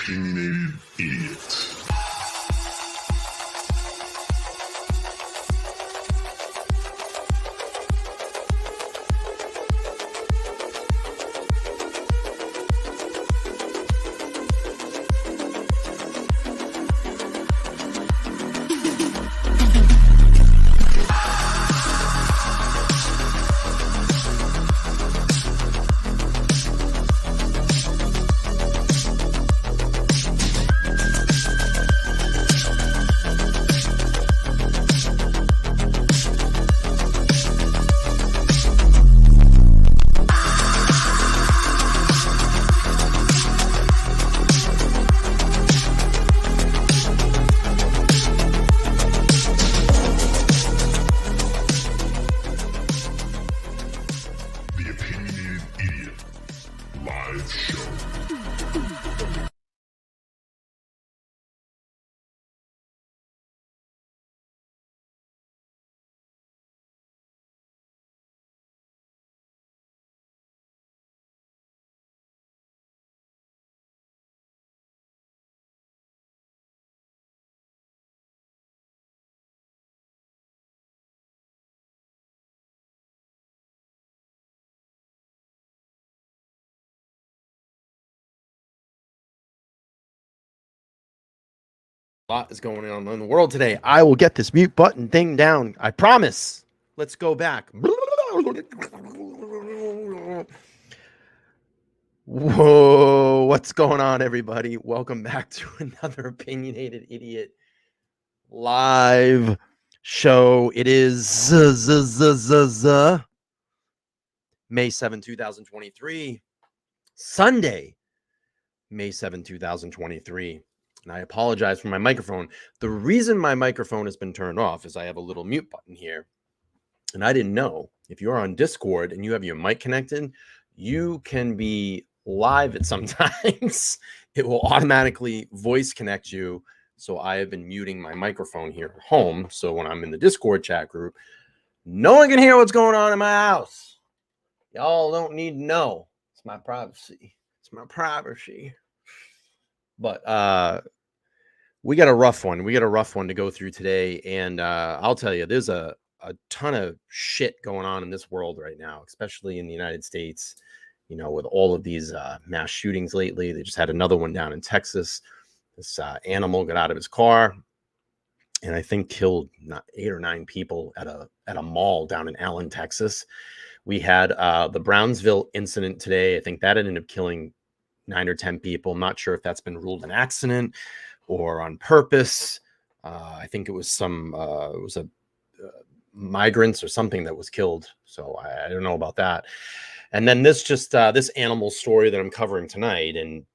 Opinionated Idiot. Lot is going on in the world today. I will get this mute button thing down. I promise. Let's go back. Whoa, what's going on, everybody? Welcome back to another Opinionated Idiot live show. It is May 7, 2023, Sunday, May 7, 2023. And I apologize for my microphone. The reason my microphone has been turned off is I have a little mute button here. And I didn't know, if you're on Discord and you have your mic connected, you can be live at some times. It will automatically voice connect you. So I have been muting my microphone here at home. So when I'm in the Discord chat group, no one can hear what's going on in my house. Y'all don't need to know. It's my privacy. It's my privacy. But we got a rough one. We got a rough one to go through today. And I'll tell you, there's a ton of shit going on in this world right now, especially in the United States, you know, with all of these mass shootings lately. They just had another one down in Texas. This animal got out of his car and I think killed 8 or 9 people at a mall down in Allen, Texas. We had the Brownsville incident today. I think that ended up killing 9 or 10 people. I'm not sure if that's been ruled an accident or on purpose. I think it was migrants or something that was killed. So I don't know about that. And then this animal story that I'm covering tonight. And,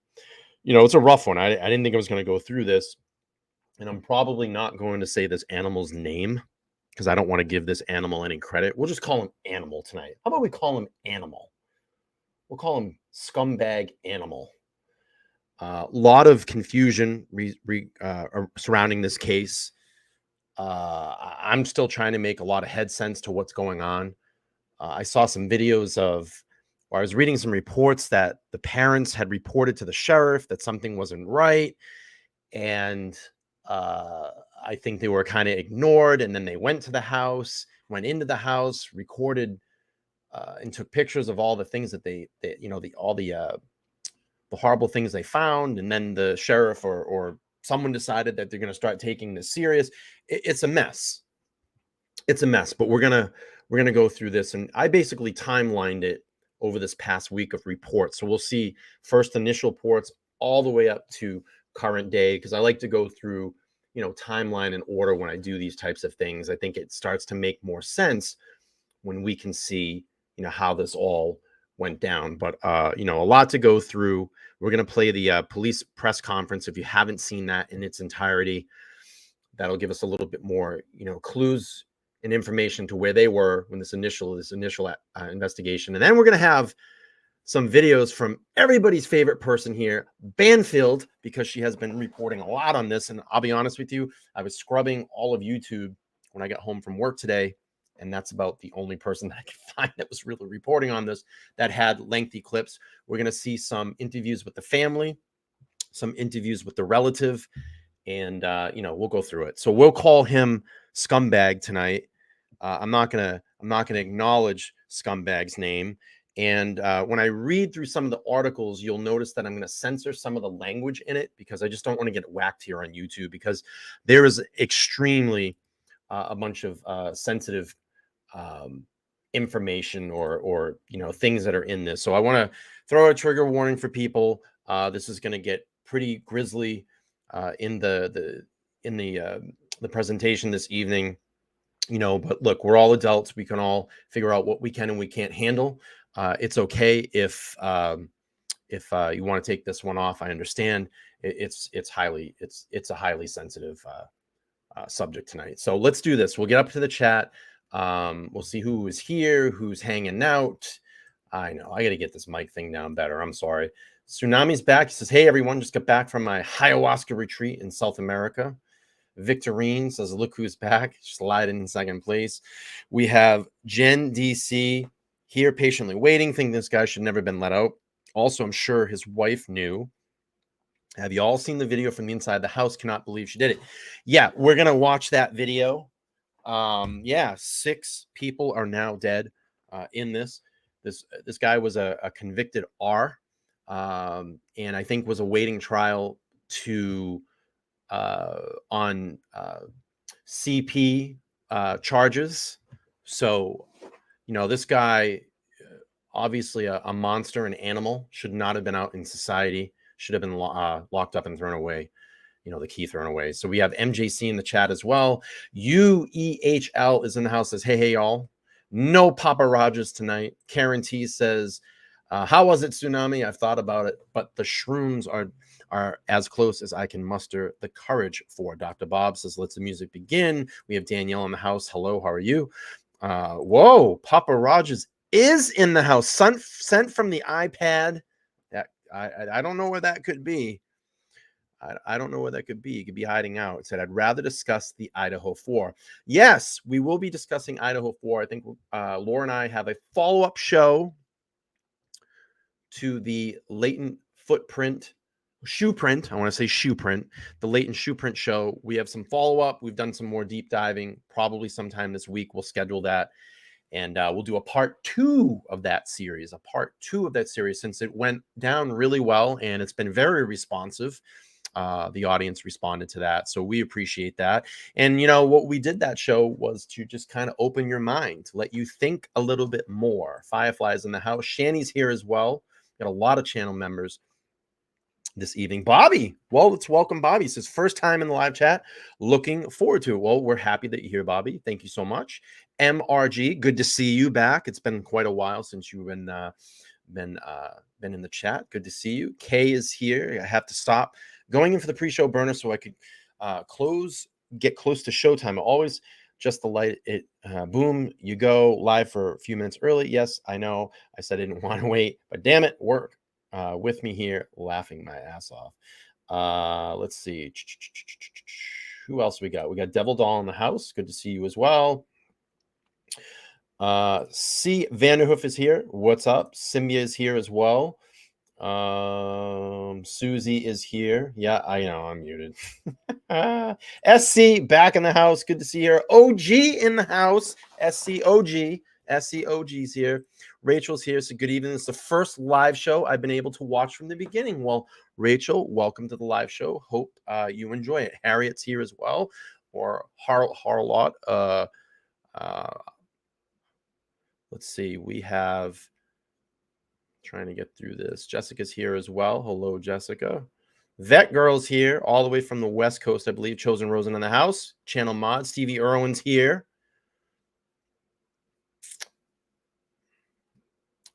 you know, it's a rough one. I didn't think I was going to go through this. And I'm probably not going to say this animal's name because I don't want to give this animal any credit. We'll just call him Animal tonight. How about we call him Animal? We'll call him Scumbag Animal. A lot of confusion surrounding this case. I'm still trying to make a lot of head sense to what's going on. I saw some videos I was reading some reports that the parents had reported to the sheriff that something wasn't right. And I think they were kind of ignored. And then they went into the house, recorded and took pictures of all the things that the horrible things they found. And then the sheriff or someone decided that they're going to start taking this serious. It's a mess. It's a mess, but we're going to go through this. And I basically timelined it over this past week of reports. So we'll see first initial reports all the way up to current day, because I like to go through, you know, timeline and order when I do these types of things. I think it starts to make more sense when we can see, you know, how this all went down. But, you know, a lot to go through. We're going to play the police press conference. If you haven't seen that in its entirety, that'll give us a little bit more, you know, clues and information to where they were when this initial investigation. And then we're going to have some videos from everybody's favorite person here, Banfield, because she has been reporting a lot on this. And I'll be honest with you, I was scrubbing all of YouTube when I got home from work today. And that's about the only person that I could find that was really reporting on this, that had lengthy clips. We're going to see some interviews with the family, some interviews with the relative, and we'll go through it. So we'll call him Scumbag tonight. I'm not gonna acknowledge Scumbag's name. And when I read through some of the articles, you'll notice that I'm going to censor some of the language in it because I just don't want to get whacked here on YouTube, because there is extremely a bunch of sensitive information or things that are in this. So I want to throw a trigger warning for people. This is going to get pretty grisly in the presentation this evening. But look, we're all adults. We can all figure out what we can and we can't handle. It's okay if you want to take this one off. I understand. It's a highly sensitive subject tonight. So let's do this. We'll get up to the chat. We'll see who is here, who's hanging out. I know I got to get this mic thing down better. I'm sorry. Tsunami's back. He says, "Hey everyone, just got back from my ayahuasca retreat in South America." Victorine says, "Look who's back." Slide in second place. We have Jen DC here patiently waiting, thinking this guy should never been let out. Also, I'm sure his wife knew. Have you all seen the video from the inside the house? Cannot believe she did it. Yeah, we're going to watch that video. 6 people are now dead in this. This guy was a convicted R, and I think was awaiting trial on CP charges. So, this guy, obviously a monster, an animal, should not have been out in society, should have been locked up and thrown away, the key thrown away. So we have MJC in the chat as well. UEHL is in the house, says, hey, y'all. No Papa Rogers tonight. Karen T says, how was it, Tsunami? I've thought about it, but the shrooms are as close as I can muster the courage for. Dr. Bob says, let the music begin. We have Danielle in the house. Hello, how are you? Whoa, Papa Rogers is in the house. Sent from the iPad. That I don't know where that could be. I don't know where that could be. It could be hiding out. It said, I'd rather discuss the Idaho 4. Yes, we will be discussing Idaho 4. I think Laura and I have a follow-up show to the latent shoe print. I want to say shoe print, the latent shoe print show. We have some follow-up. We've done some more deep diving, probably sometime this week. We'll schedule that. And we'll do a part 2 of that series, since it went down really well and it's been very responsive. The audience responded to that. So we appreciate that. And, what we did that show was to just kind of open your mind, to let you think a little bit more. Fireflies in the house. Shani's here as well. Got a lot of channel members this evening. Bobby, well, let's welcome Bobby. It says, first time in the live chat. Looking forward to it. Well, we're happy that you're here, Bobby. Thank you so much. MRG, good to see you back. It's been quite a while since you've been in the chat. Good to see you. Kay is here. I have to stop going in for the pre-show burner so I could get close to showtime. Always just the light it. Boom, you go live for a few minutes early. Yes, I know. I said I didn't want to wait, but damn it, work with me here, laughing my ass off. Let's see. Who else we got? We got Devil Doll in the house. Good to see you as well. C. Vanderhoof is here. What's up? Symbia is here as well. Susie is here. Yeah, I know I'm muted. SC back in the house. Good to see her. OG in the house. SCOG's here. Rachel's here. So good evening. It's the first live show I've been able to watch from the beginning. Well, Rachel, welcome to the live show. Hope you enjoy it. Harriet's here as well, or Harlot. Let's see. We have. Trying to get through this. Jessica's here as well. Hello, Jessica. Vet Girl's here, all the way from the West Coast, I believe. Chosen Rosen in the house. Channel Mod. Stevie Irwin's here.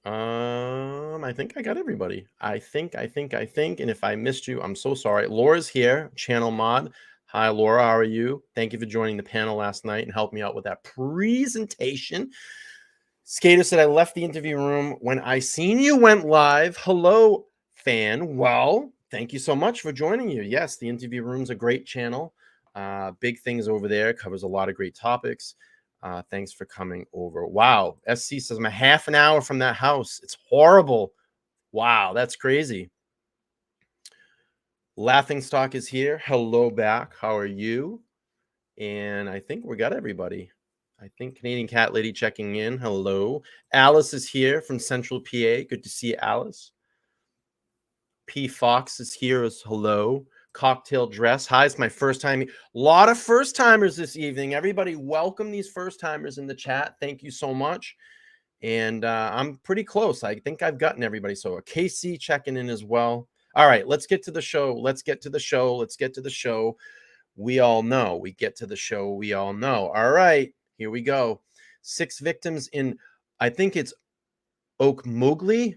I think I got everybody. I think. And if I missed you, I'm so sorry. Laura's here. Channel Mod. Hi, Laura. How are you? Thank you for joining the panel last night and helping me out with that presentation. Skater said, I left the interview room when I seen you went live. Hello, fan. Well, thank you so much for joining you. Yes, the interview room's a great channel. Big things over there. Covers a lot of great topics. Thanks for coming over. Wow. SC says, I'm a half an hour from that house. It's horrible. Wow, that's crazy. Laughingstock is here. Hello back. How are you? And I think we got everybody. I think Canadian Cat Lady checking in. Hello. Alice is here from Central PA. Good to see you, Alice. P. Fox is here as hello. Cocktail Dress. Hi, it's my first time. A lot of first timers this evening. Everybody, welcome these first timers in the chat. Thank you so much. And I'm pretty close. I think I've gotten everybody. So a KC checking in as well. All right, let's get to the show. Let's get to the show. Let's get to the show. We all know. We get to the show. We all know. All right, here we go. 6 victims in, I think it's Okmulgee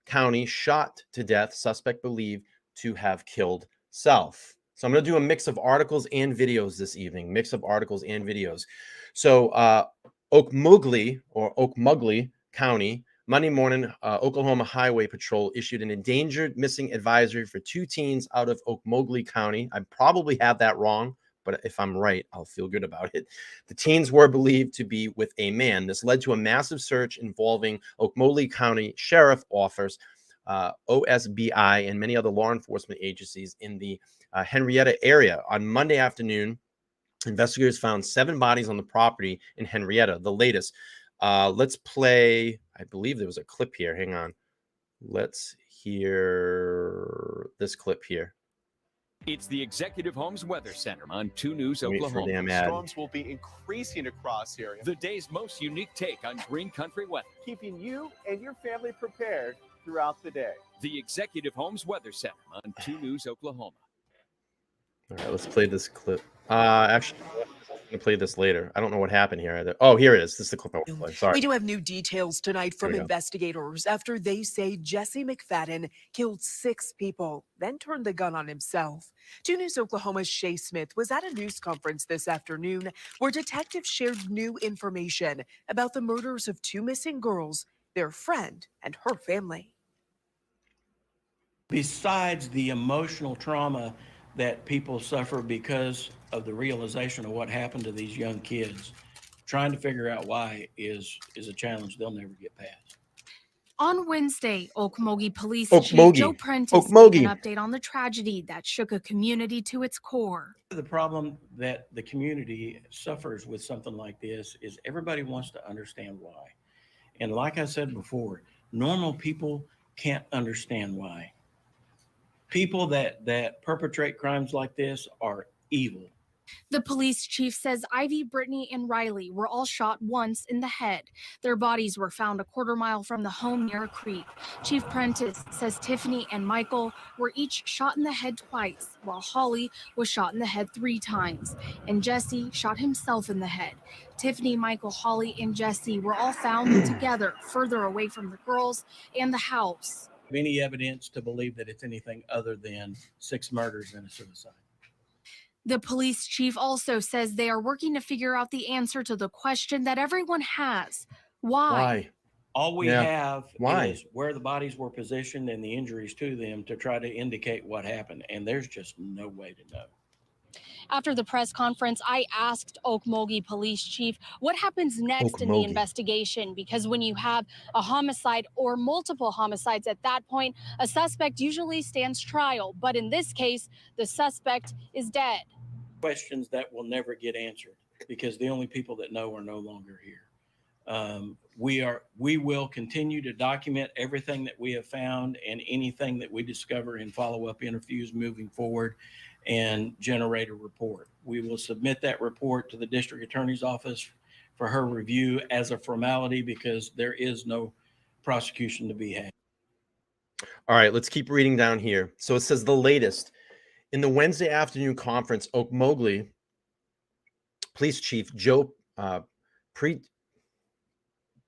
County shot to death. Suspect believed to have killed self. So I'm going to do a mix of articles and videos this evening. So Okmulgee County, Monday morning, Oklahoma Highway Patrol issued an endangered missing advisory for 2 teens out of Okmulgee County. I probably have that wrong, but if I'm right, I'll feel good about it. The teens were believed to be with a man. This led to a massive search involving Okmulgee County Sheriff Office, OSBI, and many other law enforcement agencies in the Henryetta area. On Monday afternoon, investigators found 7 bodies on the property in Henryetta, the latest. Let's play, I believe there was a clip here. Hang on. Let's hear this clip here. It's the Executive Homes Weather Center on 2 News Wait for Oklahoma. damn ad. Storms will be increasing across here, The day's most unique take on green country weather. keeping you and your family prepared throughout the day. The Executive Homes Weather Center on 2 News Oklahoma. All right, let's play this clip. Actually, I'm going to play this later. I don't know what happened here either. Oh, here it is. This is the clip I want to play. Sorry. We do have new details tonight from Here we go. investigators after they say Jesse McFadden killed 6 people, then turned the gun on himself. 2 News Oklahoma's Shay Smith was at a news conference this afternoon where detectives shared new information about the murders of 2 missing girls, their friend, and her family. Besides the emotional trauma that people suffer because of the realization of what happened to these young kids, trying to figure out why is a challenge they'll never get past. On Wednesday, Okmulgee Police Okmulgee. Chief Joe Prentice Okmulgee. gave an update on the tragedy that shook a community to its core. The problem that the community suffers with something like this is everybody wants to understand why. And like I said before, normal people can't understand why. People that perpetrate crimes like this are evil. The police chief says Ivy, Brittany, and Rylee were all shot once in the head. Their bodies were found a quarter mile from the home near a creek. Chief Prentice says Tiffany and Michael were each shot in the head twice, while Holly was shot in the head 3 times, and Jesse shot himself in the head. Tiffany, Michael, Holly, and Jesse were all found together further away from the girls and the house. Any evidence to believe that it's anything other than 6 murders and a suicide. The police chief also says they are working to figure out the answer to the question that everyone has. Why? All we Yeah. have Why? is where the bodies were positioned and the injuries to them to try to indicate what happened. And there's just no way to know. After the press conference, I asked Okmulgee Police Chief what happens next in the Okmulgee. investigation, because when you have a homicide or multiple homicides at that point, a suspect usually stands trial. But in this case, the suspect is dead. Questions that will never get answered because the only people that know are no longer here. We will continue to document everything that we have found and anything that we discover in follow-up interviews moving forward and generate a report. We will submit that report to the district attorney's office for her review as a formality because there is no prosecution to be had. All right, let's keep reading down here. So it says the latest. In the Wednesday afternoon conference, Okmulgee Police Chief Joe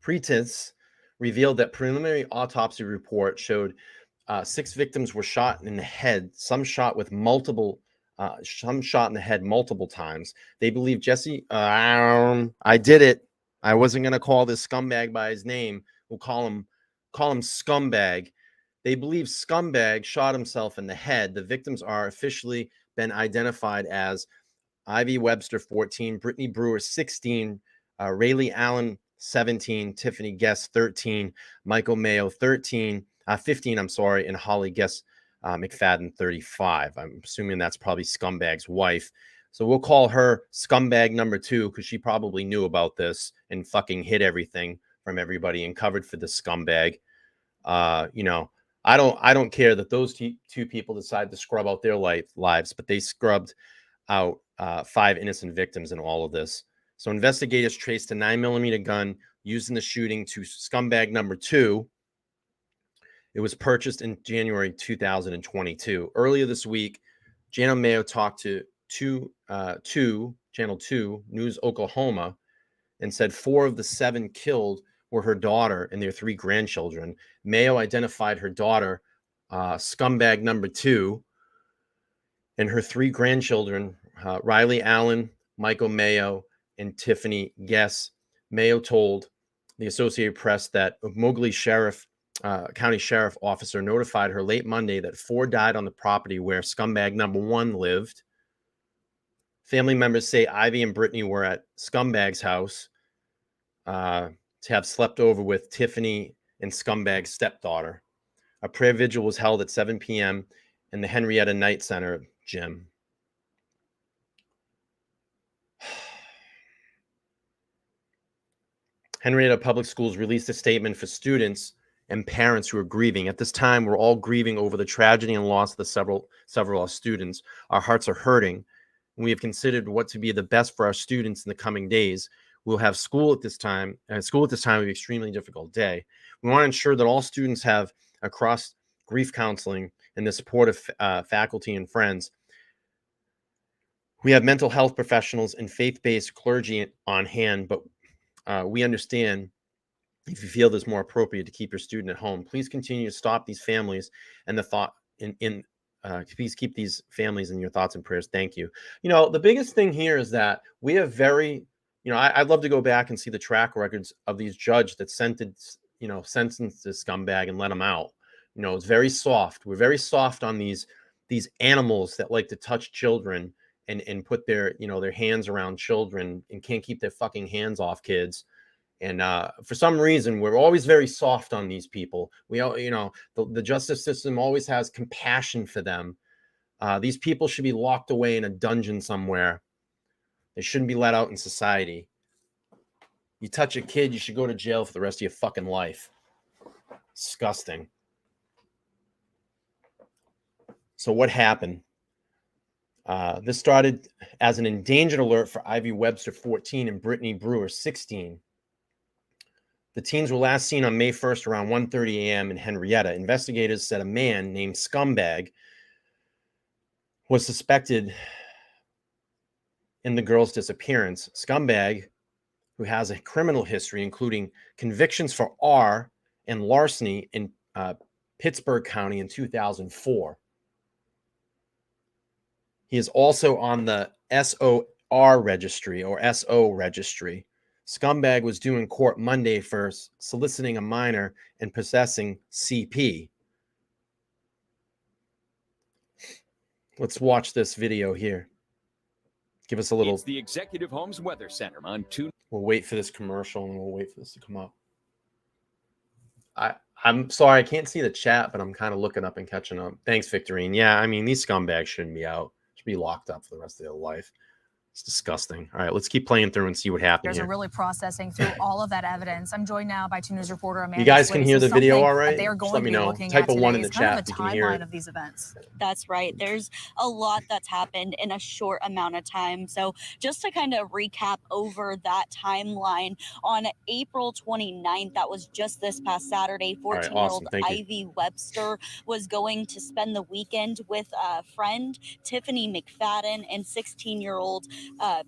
Prentice revealed that preliminary autopsy report showed 6 victims were shot in the head, some shot in the head multiple times. They believe Jesse, I did it. I wasn't going to call this scumbag by his name. We'll call him scumbag. They believe scumbag shot himself in the head. The victims are officially been identified as Ivy Webster, 14, Brittany Brewer, 16, Rylee Allen, 17, Tiffany Guess, 13, Michael Mayo, 15, and Holly Guess, McFadden, 35. I'm assuming that's probably Scumbag's wife. So we'll call her Scumbag number 2 because she probably knew about this and fucking hid everything from everybody and covered for the scumbag. You know, I don't care that those two people decided to scrub out their lives, but they scrubbed out 5 innocent victims in all of this. So investigators traced a 9mm gun used in the shooting to Scumbag number 2. It was purchased in January 2022. Earlier this week, James Mayo talked to Channel 2 News Oklahoma and said 4 of the 7 killed were her daughter and their 3 grandchildren. Mayo identified her daughter, Scumbag number 2, and her 3 grandchildren, Rylee Allen, Michael Mayo, and Tiffany Guess. Mayo told the Associated Press that Mowgli County Sheriff officer notified her late Monday that 4 died on the property where Scumbag number 1 lived. Family members say Ivy and Brittany were at Scumbag's house to have slept over with Tiffany and Scumbag's stepdaughter. A prayer vigil was held at 7 p.m. in the Henryetta Night Center gym. Henryetta Public Schools released a statement for students and parents who are grieving. At this time, we're all grieving over the tragedy and loss of the several students. Our hearts are hurting. We have considered what to be the best for our students in the coming days. We'll have school at this time. School at this time will be an extremely difficult day. We want to ensure that all students have across grief counseling and the support of faculty and friends. We have mental health professionals and faith-based clergy on hand, but we understand if you feel this more appropriate to keep your student at home. Please continue to stop these families and the thought please keep these families in your thoughts and prayers. Thank you. You know, the biggest thing here is that we have very, you know, I'd love to go back and see the track records of these judges that sentenced this scumbag and let him out. You know, it's very soft. We're very soft on these animals that like to touch children and put their, you know, their hands around children and can't keep their fucking hands off kids. And for some reason, we're always very soft on these people. We all, you know, the justice system always has compassion for them. These people should be locked away in a dungeon somewhere. They shouldn't be let out in society. You touch a kid, you should go to jail for the rest of your fucking life. Disgusting. So what happened? This started as an endangered alert for Ivy Webster, 14, and Brittany Brewer, 16. The teens were last seen on May 1st around 1:30 a.m. in Henryetta. Investigators said a man named Scumbag was suspected in the girls' disappearance. Scumbag, who has a criminal history, including convictions for R and larceny in Pittsburgh County in 2004. He is also on the SOR registry or SO registry. Scumbag was due in court Monday for soliciting a minor and possessing CP. Let's watch this video here. Give us a little. It's the Executive Homes Weather Center on 2. We'll wait for this commercial and we'll wait for this to come up. I'm sorry, I can't see the chat, but I'm kind of looking up and catching up. Thanks, Victorine. Yeah, I mean, these scumbags shouldn't be out. Should be locked up for the rest of their life. It's disgusting. All right, let's keep playing through and see what happens here. Are really processing through all of that evidence. I'm joined now by 2 News reporter Amanda. You guys can hear the video all right? They are going Just let me to be know. looking Type at a 1 in today the is kind chat of if you a can hear timeline it. of these events. That's right. There's a lot that's happened in a short amount of time. So just to kind of recap over that timeline, on April 29th, that was just this past Saturday, 14-year-old Ivy Webster was going to spend the weekend with a friend, Tiffany McFadden, and 16-year-old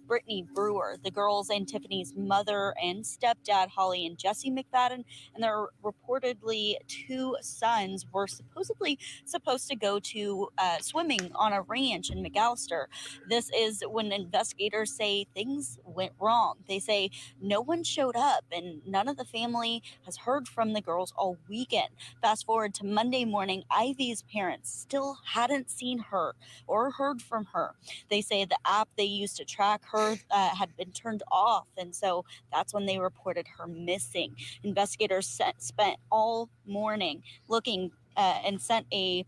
Brittany Brewer. The girls and Tiffany's mother and stepdad, Holly and Jesse McFadden, and their reportedly 2 sons were supposed to go to swimming on a ranch in McAllister. This is when investigators say things went wrong. They say no one showed up and none of the family has heard from the girls all weekend. Fast forward to Monday morning, Ivy's parents still hadn't seen her or heard from her. They say the app they used to track her had been turned off, and so that's when they reported her missing. Investigators spent all morning looking and sent a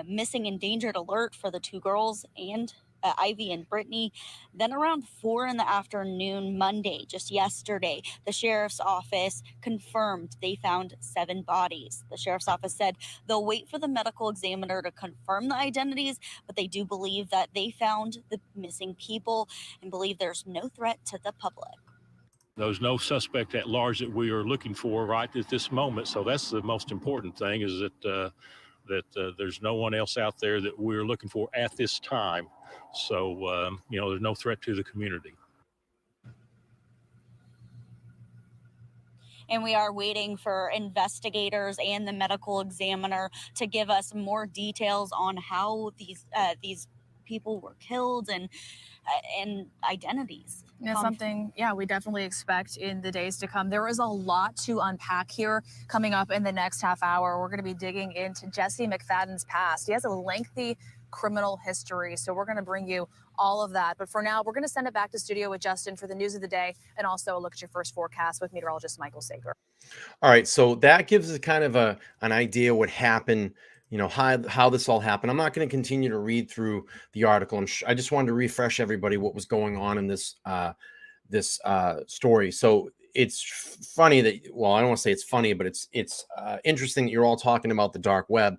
missing endangered alert for the 2 girls and Ivy and Brittany. Then around 4 in the afternoon Monday, just yesterday, the sheriff's office confirmed they found 7 bodies. The sheriff's office said they'll wait for the medical examiner to confirm the identities, but they do believe that they found the missing people and believe there's no threat to the public. There's no suspect at large that we are looking for right at this moment. So that's the most important thing, is that there's no one else out there that we're looking for at this time. So, there's no threat to the community. And we are waiting for investigators and the medical examiner to give us more details on how these people were killed and identities. Something, we definitely expect in the days to come. There is a lot to unpack here coming up in the next half hour. We're going to be digging into Jesse McFadden's past. He has a lengthy criminal history, so we're going to bring you all of that. But for now, we're going to send it back to studio with Justin for the news of the day, and also a look at your first forecast with meteorologist Michael Sager. All right, so that gives us kind of an idea what happened, how this all happened. I'm not going to continue to read through the article. I just wanted to refresh everybody what was going on in this story. So it's funny that, well, I don't want to say it's funny, but it's interesting that you're all talking about the dark web.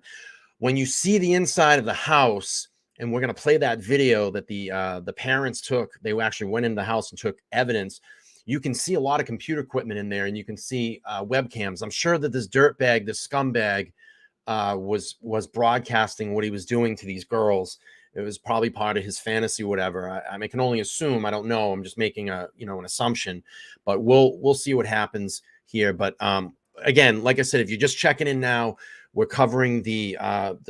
When you see the inside of the house, and we're going to play that video that the parents took, they actually went into the house and took evidence. You can see a lot of computer equipment in there, and you can see webcams. I'm sure that this dirtbag, this scumbag, was broadcasting what he was doing to these girls. It was probably part of his fantasy, whatever. I can only assume. I don't know. I'm just making an assumption, but we'll see what happens here. But again, like I said, if you're just checking in now, we're covering the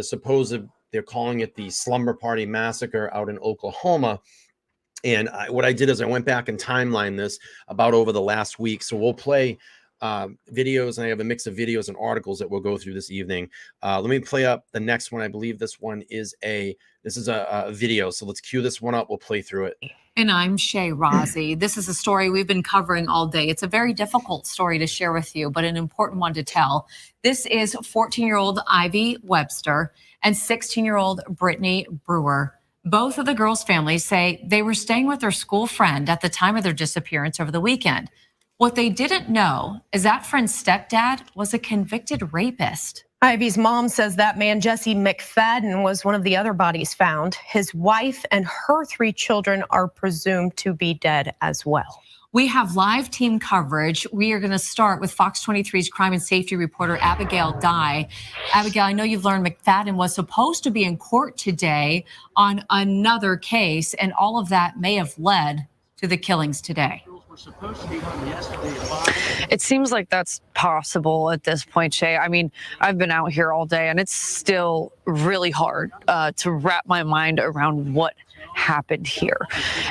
supposed, they're calling it the Slumber Party Massacre out in Oklahoma. And what I did is I went back and timelined this about over the last week. So we'll play videos, and I have a mix of videos and articles that we'll go through this evening. Let me play up the next one. I believe this one is a video. So let's cue this one up. We'll play through it. And I'm Shay Rozzi. This is a story we've been covering all day. It's a very difficult story to share with you, but an important one to tell. This is 14-year-old Ivy Webster and 16-year-old Brittany Brewer. Both of the girls' families say they were staying with their school friend at the time of their disappearance over the weekend. What they didn't know is that friend's stepdad was a convicted rapist. Ivy's mom says that man, Jesse McFadden, was one of the other bodies found. His wife and her 3 children are presumed to be dead as well. We have live team coverage. We are going to start with Fox 23's crime and safety reporter, Abigail Dye. Abigail, I know you've learned McFadden was supposed to be in court today on another case, and all of that may have led to the killings today. It seems like that's possible at this point, Shay. I mean, I've been out here all day, and it's still really hard to wrap my mind around what happened here.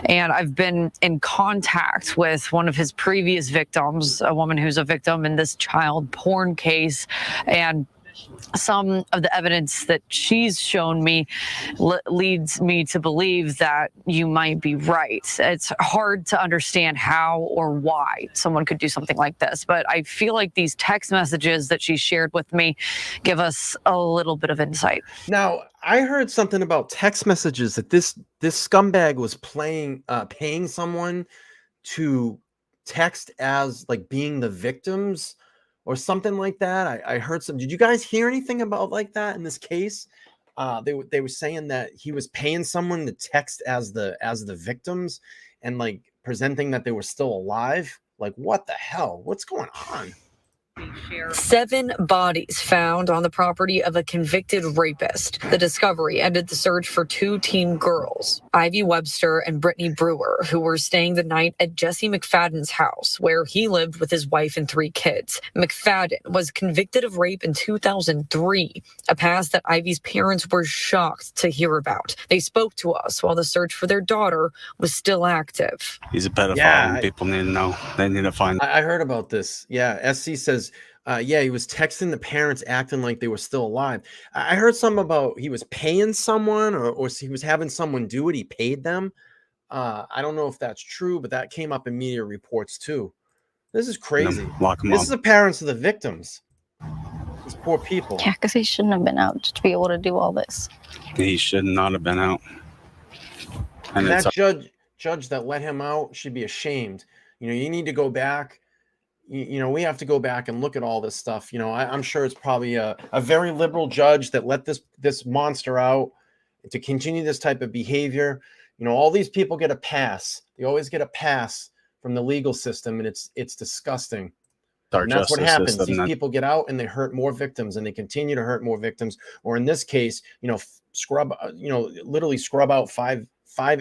And I've been in contact with one of his previous victims, a woman who's a victim in this child porn case, and some of the evidence that she's shown me leads me to believe that you might be right. It's hard to understand how or why someone could do something like this, but I feel like these text messages that she shared with me give us a little bit of insight. Now, I heard something about text messages that this scumbag was paying someone to text as like being the victims or something like that. I heard some. Did you guys hear anything about like that in this case? They were saying that he was paying someone to text as the victims and like presenting that they were still alive. Like, what the hell? What's going on? 7 bodies found on the property of a convicted rapist. The discovery ended the search for 2 teen girls, Ivy Webster and Brittany Brewer, who were staying the night at Jesse McFadden's house, where he lived with his wife and 3 kids. McFadden was convicted of rape in 2003, a past that Ivy's parents were shocked to hear about. They spoke to us while the search for their daughter was still active. He's a pedophile, and people need to know. They need to find. I heard about this. Yeah, SC says, he was texting the parents acting like they were still alive. I heard something about he was paying someone or he was having someone do it. He paid them. I don't know if that's true, but that came up in media reports too. This is crazy. Lock them This up. is the parents of the victims. poor people. Yeah, because he shouldn't have been out to be able to do all this. He should not have been out. And that judge that let him out should be ashamed. You know, you need to go back. You know, we have to go back and look at all this stuff. You know, I'm sure it's probably a very liberal judge that let this monster out to continue this type of behavior. You know, all these people get a pass. They always get a pass from the legal system, and it's disgusting. And that's what happens. These people get out and they hurt more victims, and they continue to hurt more victims. Or in this case, you know, literally scrub out five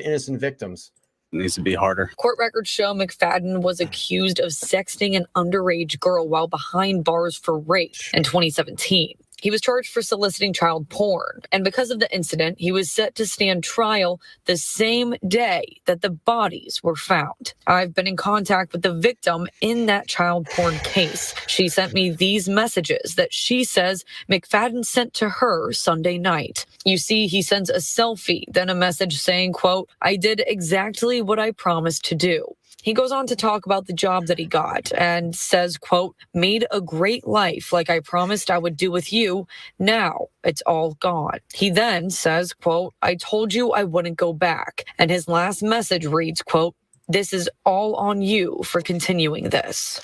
innocent victims. It needs to be harder. Court records show McFadden was accused of sexting an underage girl while behind bars for rape in 2017. He was charged for soliciting child porn, and because of the incident, he was set to stand trial the same day that the bodies were found. I've been in contact with the victim in that child porn case. She sent me these messages that she says McFadden sent to her Sunday night. You see, he sends a selfie, then a message saying, quote, "I did exactly what I promised to do." He goes on to talk about the job that he got and says, quote, "Made a great life like I promised I would do with you. Now it's all gone." He then says, quote, "I told you I wouldn't go back." And his last message reads, quote, "This is all on you for continuing this."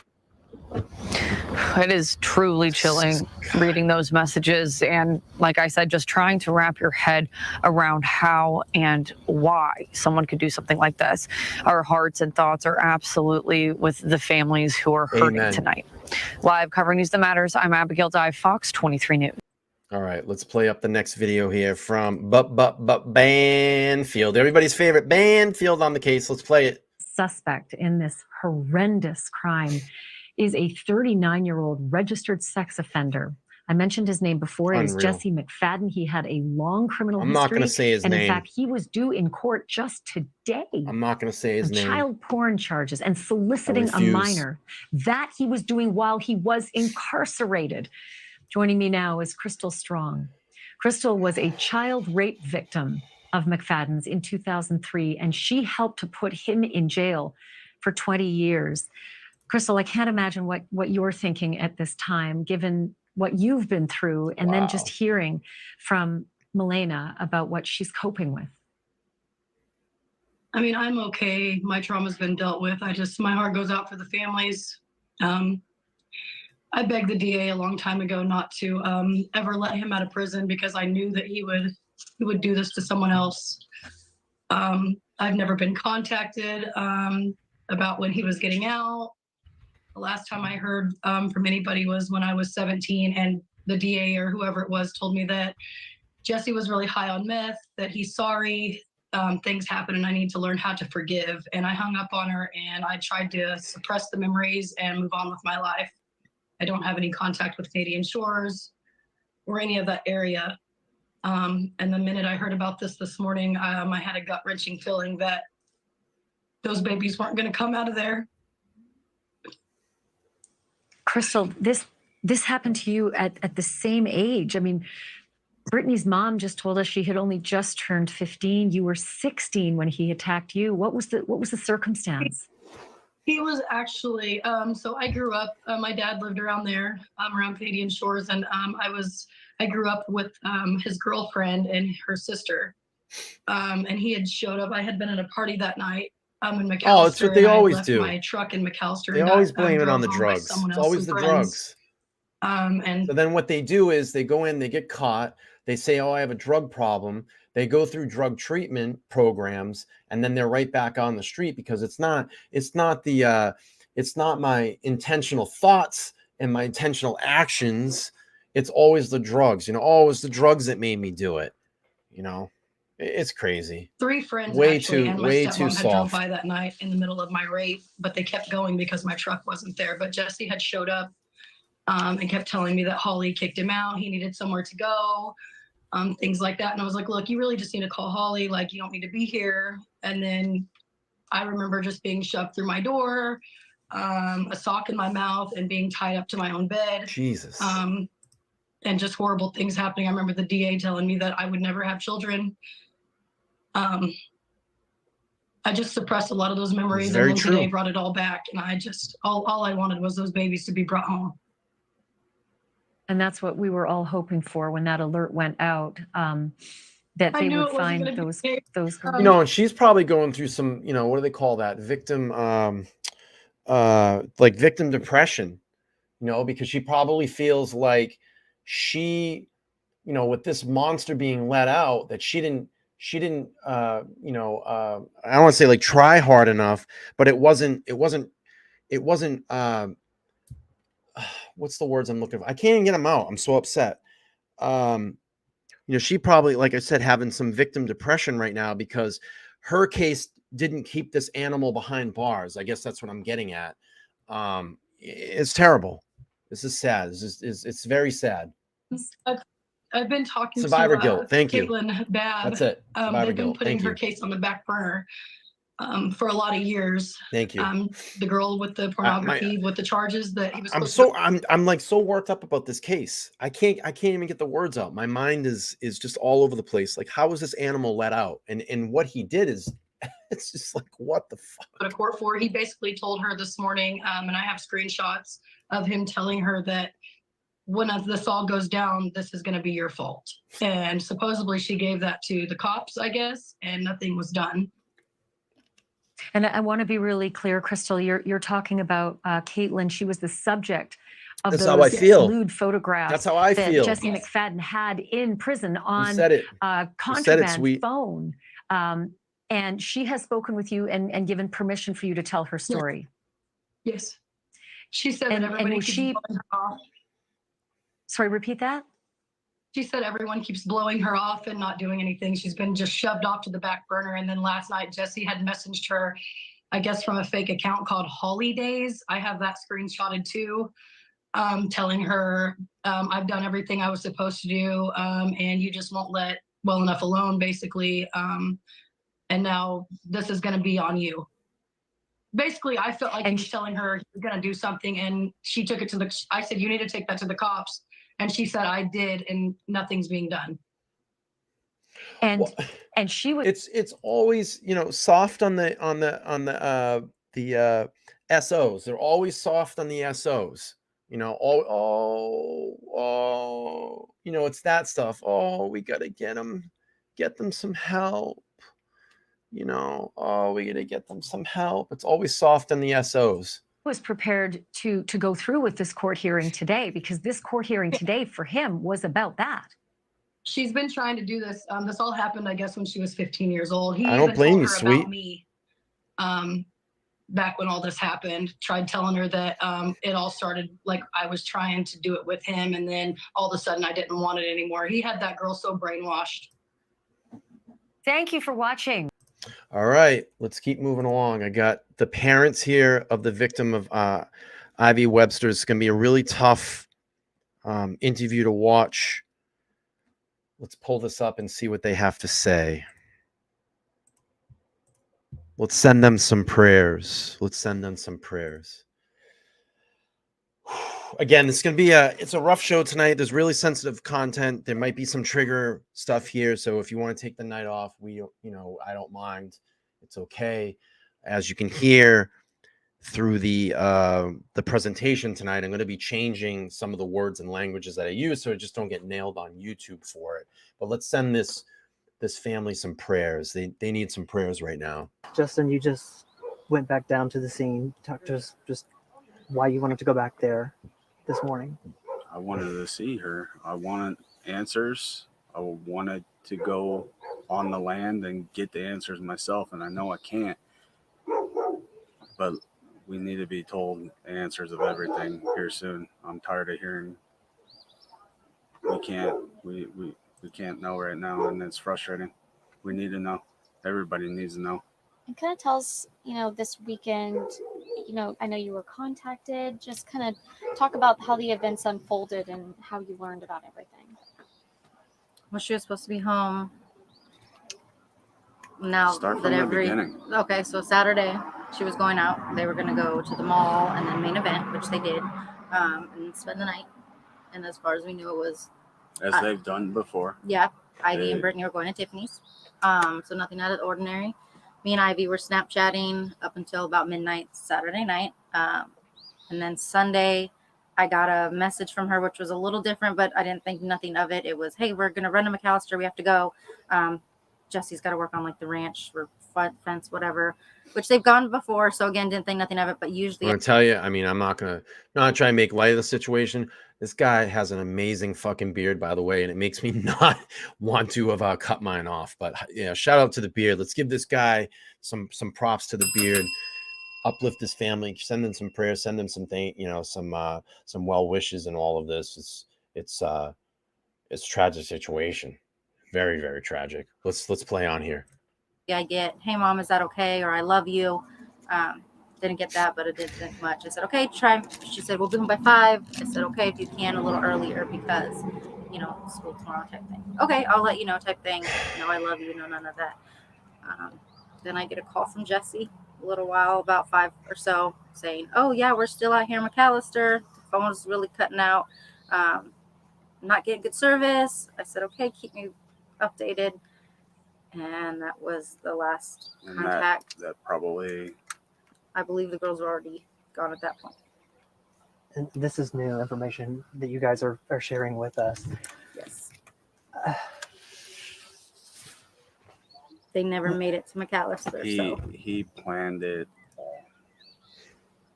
It is truly chilling reading those messages. And like I said, just trying to wrap your head around how and why someone could do something like this. Our hearts and thoughts are absolutely with the families who are hurting tonight. Live covering News That Matters, I'm Abigail Dye, Fox 23 News. All right, let's play up the next video here from Banfield. Everybody's favorite Banfield on the case. Let's play it. Suspect in this horrendous crime is a 39-year-old registered sex offender. I mentioned his name before. It is Jesse McFadden. He had a long criminal history. I'm not going to say his name. And in fact, he was due in court just today. I'm not going to say his name. Child porn charges and soliciting a minor. That he was doing while he was incarcerated. Joining me now is Crystal Strong. Crystal was a child rape victim of McFadden's in 2003, and she helped to put him in jail for 20 years. Crystal, I can't imagine what you're thinking at this time, given what you've been through, and then just hearing from Milena about what she's coping with. I mean, I'm okay. My trauma's been dealt with. My heart goes out for the families. I begged the DA a long time ago not to ever let him out of prison because I knew that he would do this to someone else. I've never been contacted about when he was getting out. The last time I heard from anybody was when I was 17, and the DA or whoever it was told me that Jesse was really high on meth, that he's sorry, things happen and I need to learn how to forgive. And I hung up on her and I tried to suppress the memories and move on with my life. I don't have any contact with Canadian Shores or any of that area. And the minute I heard about this morning, I had a gut-wrenching feeling that those babies weren't going to come out of there. Crystal, this happened to you at the same age. I mean, Brittany's mom just told us she had only just turned 15. You were 16 when he attacked you. What was the circumstance? He was actually, so I grew up, my dad lived around there, around Canadian Shores, and I grew up with his girlfriend and her sister. And he had showed up. I had been at a party that night in McAllister. Oh, it's what they always do. My truck in McAllister. They always blame it on the drugs. It's always the drugs. And so then what they do is they go in, they get caught. They say, "Oh, I have a drug problem." They go through drug treatment programs, and then they're right back on the street because it's not my intentional thoughts and my intentional actions. It's always the drugs, Oh, it was the drugs that made me do it. It's crazy. 3 friends way too had drove soft. by that night in the middle of my rape, but they kept going because my truck wasn't there. But Jesse had showed up and kept telling me that Holly kicked him out. He needed somewhere to go, things like that. And I was like, look, you really just need to call Holly. Like, you don't need to be here. And then I remember just being shoved through my door, a sock in my mouth, and being tied up to my own bed. Jesus. And just horrible things happening. I remember the DA telling me that I would never have children. I just suppressed a lot of those memories, and then today brought it all back. And I just, all I wanted was those babies to be brought home. And that's what we were all hoping for when that alert went out, that I they knew would it wasn't find gonna be those safe. girls. You know, and she's probably going through some, you know, what do they call that? Victim, like victim depression, you know, because she probably feels like she, you know, with this monster being let out, that she didn't, you know, I don't want to say like try hard enough, but it wasn't, what's the words I'm looking for? I can't even get them out. I'm so upset. You know, she probably, like I said, having some victim depression right now because her case didn't keep this animal behind bars. I guess that's what I'm getting at. It's terrible. This is sad. It's very sad. I've been talking Survivor to guilt. Thank you. Caitlin Babb. That's it. Survivor They've been guilt. putting Thank her you. case on the back burner for a lot of years. Thank you. The girl with the pornography, with the charges that he was. I'm like so worked up about this case. I can't even get the words out. My mind is just all over the place. Like, how was this animal let out? And what he did is, it's just like, what the fuck? To court for. He basically told her this morning, and I have screenshots of him telling her that when this all goes down, this is going to be your fault. And supposedly she gave that to the cops, I guess, and nothing was done. And I want to be really clear, Crystal, you're talking about Caitlin. She was the subject of That's those how I feel. lewd photographs. That's how I that feel. Jesse McFadden had in prison on said it. contraband sweet. phone. And she has spoken with you and given permission for you to tell her story. Yes. She said that everybody keeps blowing her off. Sorry, repeat that? She said everyone keeps blowing her off and not doing anything. She's been just shoved off to the back burner. And then last night, Jesse had messaged her, I guess from a fake account called Holidays. I have that screenshotted too, telling her, I've done everything I was supposed to do, and you just won't let well enough alone, basically. And now this is going to be on you. Basically, I felt like he was telling her he was going to do something, and she took it to I said, you need to take that to the cops. And she said, I did, and nothing's being done. And she was. It's always, you know, soft on the SOs. They're always soft on the SOs. You know, you know, it's that stuff. Oh, we gotta get them some help. You know, we gotta get them some help. It's always soft on the SOs. Was prepared to go through with this court hearing today, because this court hearing today for him was about that. She's been trying to do this. This all happened, I guess, when she was 15 years old. I don't blame you, sweet. About me, back when all this happened, tried telling her that it all started like I was trying to do it with him, and then all of a sudden I didn't want it anymore. He had that girl so brainwashed. Thank you for watching. All right, let's keep moving along. I got the parents here of the victim of Ivy Webster. It's going to be a really tough interview to watch. Let's pull this up and see what they have to say. Let's send them some prayers. Let's send them some prayers. Again, it's going to be it's a rough show tonight. There's really sensitive content. There might be some trigger stuff here. So if you want to take the night off, you know, I don't mind. It's okay. As you can hear through the presentation tonight, I'm going to be changing some of the words and languages that I use, so I just don't get nailed on YouTube for it. But let's send this family some prayers. They need some prayers right now. Justin, you just went back down to the scene. Talk to us just why you wanted to go back there this morning. I wanted to see her. I wanted answers. I wanted to go on the land and get the answers myself, and I know I can't. But we need to be told the answers of everything here soon. I'm tired of hearing we can't know right now, and it's frustrating. We need to know. Everybody needs to know. And kind of tell us, you know, this weekend, you know, I know you were contacted. Just kind of talk about how the events unfolded and how you learned about everything. Well, she was supposed to be home. Now Start that from the beginning. Okay, so Saturday she was going out. They were going to go to the mall and then main event, which they did, and spend the night. And as far as we knew, it was As they've done before. Yeah, Ivy and Brittany were going to Tiffany's. So nothing out of the ordinary. Me and Ivy were Snapchatting up until about midnight Saturday night. And then Sunday, I got a message from her, which was a little different, but I didn't think nothing of it. It was, hey, we're going to run to McAllister. We have to go. Jesse's got to work on like the ranch or fence, whatever, which they've gone before. So again, didn't think nothing of it, but usually. I'm going to tell you, I mean, I'm not going to try and make light of the situation. This guy has an amazing fucking beard, by the way, and it makes me not want to have cut mine off. But yeah, shout out to the beard. Let's give this guy some props to the beard. Uplift his family, send them some prayers, send them some some well wishes and all of this. It's a tragic situation. Very, very tragic. Let's play on here. I get, hey mom, is that okay? Or I love you. Didn't get that, but it didn't think much. I said, okay, try. She said, we'll be home by 5. I said, okay, if you can, a little earlier because, school tomorrow type thing. Okay, I'll let you know type thing. No, I love you. No, none of that. Then I get a call from Jesse a little while, about 5 or so, saying, oh yeah, we're still out here in McAllister. The phone was really cutting out. Not getting good service. I said, okay, keep me updated. And that was the last contact. That probably, I believe the girls were already gone at that point. And this is new information that you guys are sharing with us. Yes. They never made it to McAllister. He planned it,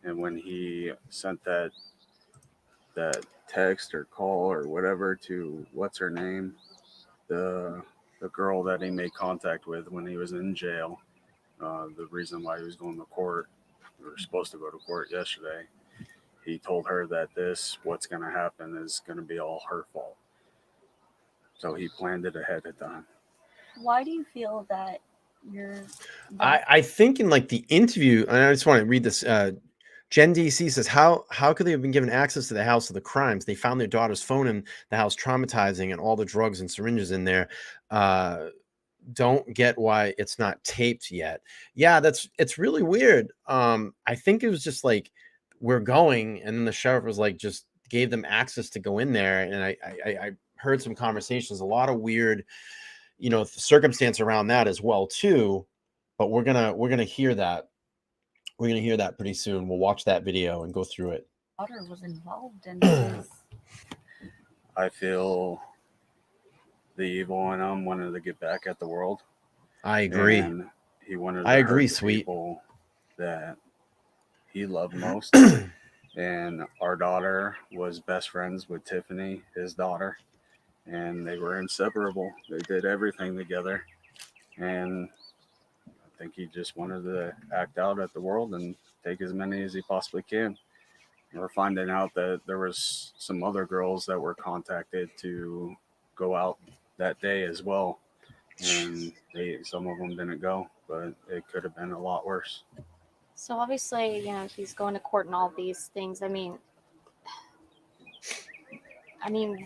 and when he sent that text or call or whatever to what's her name, the girl that he made contact with when he was in jail, the reason why he was going to court, we were supposed to go to court yesterday, he told her that what's going to happen is going to be all her fault. So he planned it ahead of time. Why do you feel that you're... I think in like the interview, and I just want to read this. Jen DC says, how could they have been given access to the house of the crimes? They found their daughter's phone in the house, traumatizing, and all the drugs and syringes in there. Don't get why it's not taped yet. Yeah, it's really weird. I think it was just like, we're going, and then the sheriff was like, just gave them access to go in there. And I heard some conversations, a lot of weird, circumstance around that as well too. But we're gonna hear that. We're gonna hear that pretty soon. We'll watch that video and go through it. Daughter was involved in this. I feel the evil in him wanted to get back at the world. I agree. And he wanted to I agree, hurt the sweet. people that he loved most. And our daughter was best friends with Tiffany, his daughter, and they were inseparable. They did everything together. And I think he just wanted to act out at the world and take as many as he possibly can. We're finding out that there was some other girls that were contacted to go out that day as well. And some of them didn't go, but it could have been a lot worse. So obviously, he's going to court and all these things. I mean,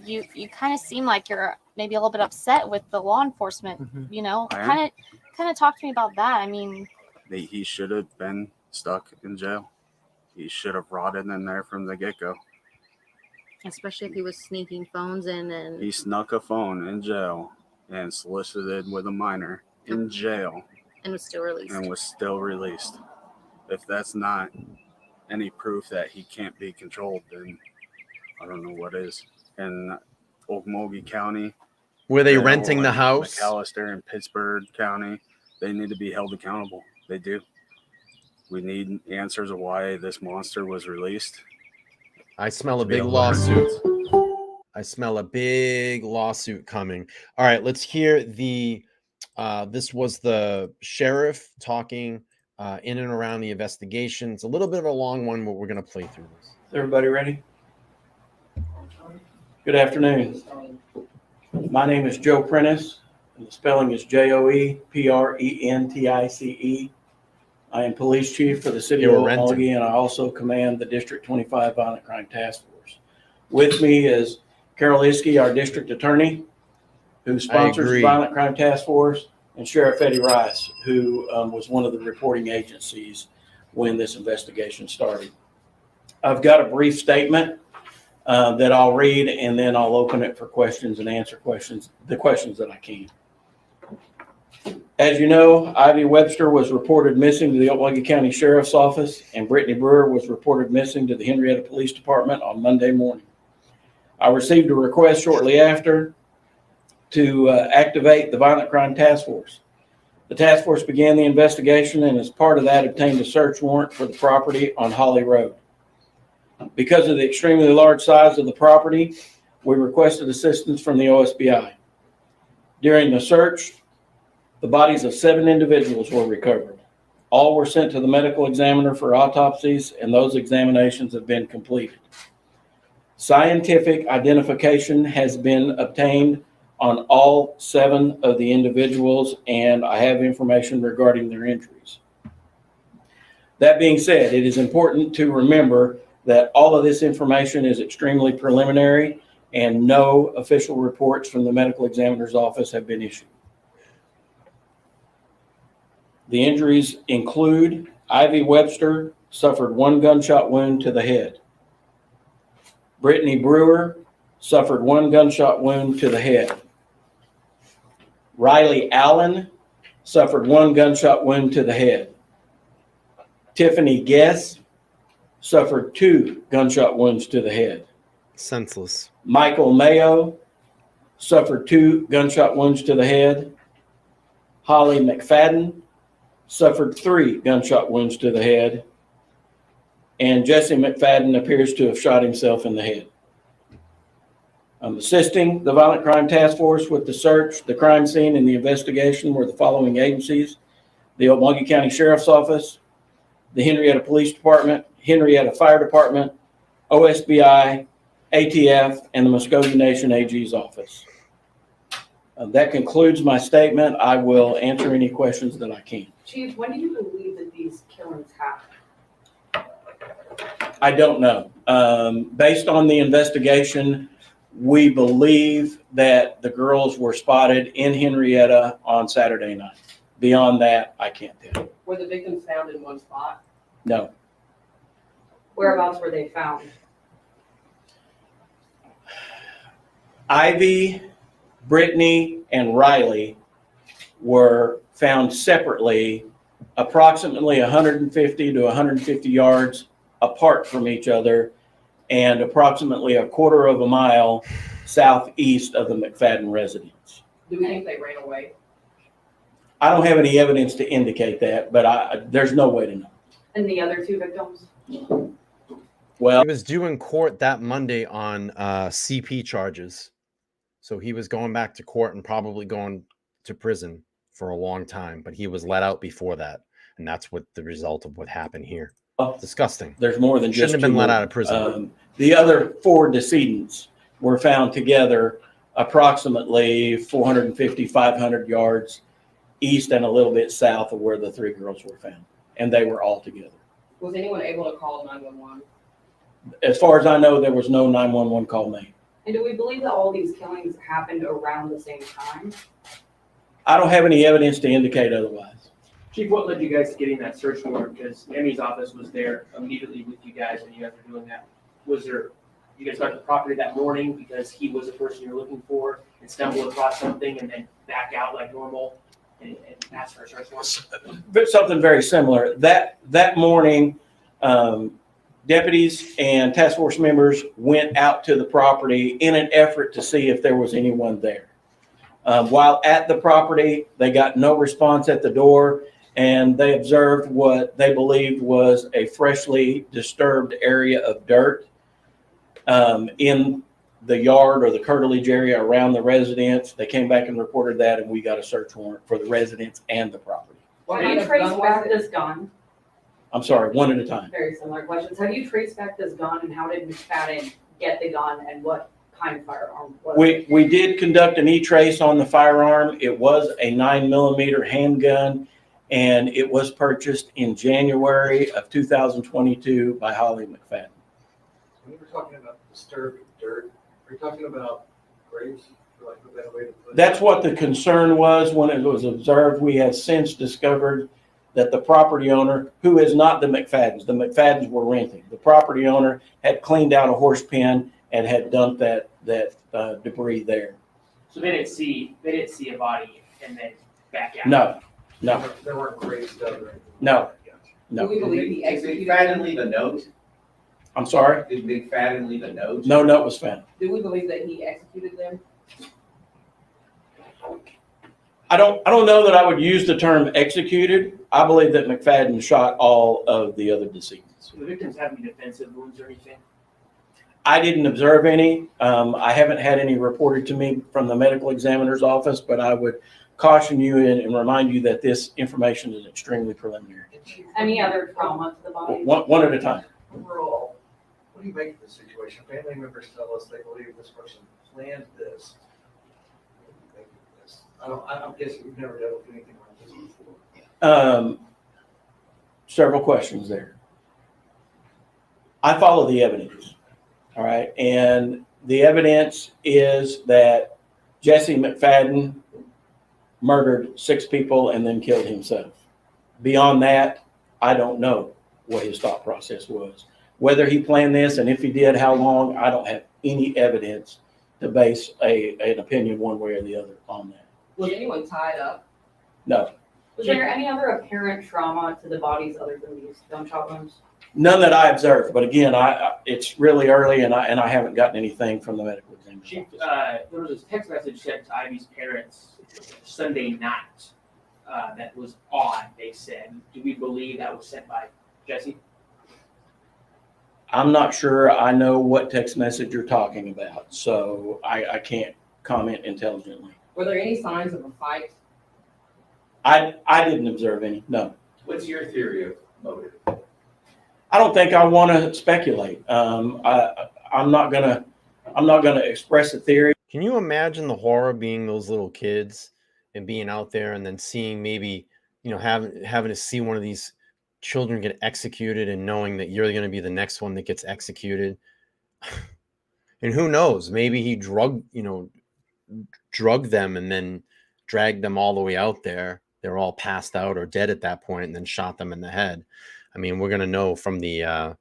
you kind of seem like you're maybe a little bit upset with the law enforcement. I am. Kind of talk to me about that. I mean, he should have been stuck in jail. He should have rotted in there from the get-go. Especially if he was sneaking phones in and... He snuck a phone in jail and solicited with a minor in jail. And was still released. If that's not any proof that he can't be controlled, then I don't know what is. In Oklahoma County, were they renting the house? McAllister and Pittsburgh County, they need to be held accountable. They do. We need answers of why this monster was released. I smell a big lawsuit. I smell a big lawsuit coming. All right, let's hear the. This was the sheriff talking in and around the investigation. It's a little bit of a long one, but we're going to play through this. Is everybody ready? Good afternoon. My name is Joe Prentice, and the spelling is Joeprentice. I am police chief for the city of Oklahoma, and I also command the District 25 Violent Crime Task Force. With me is Carol Iskey, our district attorney, who sponsors the Violent Crime Task Force, and Sheriff Eddie Rice, who was one of the reporting agencies when this investigation started. I've got a brief statement that I'll read, and then I'll open it for questions and answer the questions that I can. As you know, Ivy Webster was reported missing to the Oklahoma County Sheriff's Office, and Brittany Brewer was reported missing to the Henryetta Police Department on Monday morning. I received a request shortly after to activate the Violent Crime Task Force. The task force began the investigation and as part of that obtained a search warrant for the property on Holly Road. Because of the extremely large size of the property, we requested assistance from the OSBI. During the search, the bodies of 7 individuals were recovered. All were sent to the medical examiner for autopsies, and those examinations have been completed. Scientific identification has been obtained on all 7 of the individuals, and I have information regarding their injuries. That being said, it is important to remember that all of this information is extremely preliminary and no official reports from the medical examiner's office have been issued. The injuries include Ivy Webster suffered 1 gunshot wound to the head. Brittany Brewer suffered 1 gunshot wound to the head. Rylee Allen suffered 1 gunshot wound to the head. Tiffany Guess suffered 2 gunshot wounds to the head. Senseless. Michael Mayo suffered 2 gunshot wounds to the head. Holly McFadden suffered 3 gunshot wounds to the head. And Jesse McFadden appears to have shot himself in the head. I'm assisting the Violent Crime Task Force with the search, the crime scene, and the investigation were the following agencies: the Oklahoma County Sheriff's Office, the Henryetta Police Department, Henryetta Fire Department, OSBI, ATF, and the Muskogee Nation AG's office. That concludes my statement. I will answer any questions that I can. Chief, when do you believe that these killings happened? I don't know. Based on the investigation, we believe that the girls were spotted in Henryetta on Saturday night. Beyond that, I can't tell. Were the victims found in one spot? No. Whereabouts were they found? Ivy, Brittany, and Rylee were found separately, approximately 150 to 150 yards apart from each other, and approximately a quarter of a mile southeast of the McFadden residence. Do we think they ran away? I don't have any evidence to indicate that, but there's no way to know. And the other 2 victims? Well, he was due in court that Monday on CP charges. So he was going back to court and probably going to prison for a long time, but he was let out before that. And that's what the result of what happened here. Disgusting. There's more than just shouldn't have been let out of prison. The other 4 decedents were found together approximately 450, 500 yards east and a little bit south of where the 3 girls were found. And they were all together. Was anyone able to call 911? As far as I know, there was no 911 call made. And do we believe that all these killings happened around the same time? I don't have any evidence to indicate otherwise. Chief, what led you guys to getting that search warrant? Because Emmy's office was there immediately with you guys when you guys were doing that. Was there, you guys got the property that morning because he was the person you're looking for and stumbled across something and then back out like normal and ask for a search warrant? But something very similar. That morning, deputies and task force members went out to the property in an effort to see if there was anyone there. While at the property, they got no response at the door, and they observed what they believed was a freshly disturbed area of dirt in the yard or the curtilage area around the residence. They came back and reported that, and we got a search warrant for the residence and the property. Have you traced back this gun? I'm sorry, one at a time. Very similar questions. Have you traced back this gun and how did McFadden get the gun and what kind of firearm was it? We did conduct an e-trace on the firearm. It was a 9mm handgun, and it was purchased in January of 2022 by Holly McFadden. When you were talking about disturbed dirt, are you talking about graves, for lack of a better way to put it? That's what the concern was when it was observed. We have since discovered that the property owner, who is not the McFaddens were renting. The property owner had cleaned out a horse pen and had dumped that debris there. So they didn't see a body and then back out? No, No. There weren't graves dug or anything? No. Do we No. believe he Did executed McFadden them? leave a note? I'm sorry? Did McFadden leave a note? No note was found. Do we believe that he executed them? I don't know that I would use the term executed. I believe that McFadden shot all of the other decedents. The victims have any defensive wounds or anything? I didn't observe any. I haven't had any reported to me from the medical examiner's office, but I would caution you and remind you that this information is extremely preliminary. Any other trauma to the body? One at a time. Overall, what do you make of this situation? Family members tell us they believe this person planned this. What do you make of this? I'm guessing you've never dealt with anything like this before. Several questions there. I follow the evidence, all right? And the evidence is that Jesse McFadden murdered 6 people and then killed himself. Beyond that, I don't know what his thought process was. Whether he planned this, and if he did, how long, I don't have any evidence to base an opinion one way or the other on that. Was anyone tied up? No. Was there any other apparent trauma to the bodies other than these gunshot wounds? None that I observed, but again, it's really early and I haven't gotten anything from the medical examiner. Chief, there was a text message sent to Ivy's parents Sunday night that was odd, they said. Do we believe that was sent by Jesse? I'm not sure I know what text message you're talking about, so I can't comment intelligently. Were there any signs of a fight? I didn't observe any, no. What's your theory of motive? I don't think I want to speculate. I'm not gonna express a theory. Can you imagine the horror being those little kids and being out there and then seeing maybe, having to see one of these children get executed and knowing that you're going to be the next one that gets executed? And who knows, maybe he drugged them and then dragged them all the way out there. They're all passed out or dead at that point and then shot them in the head. I mean, we're going to know from the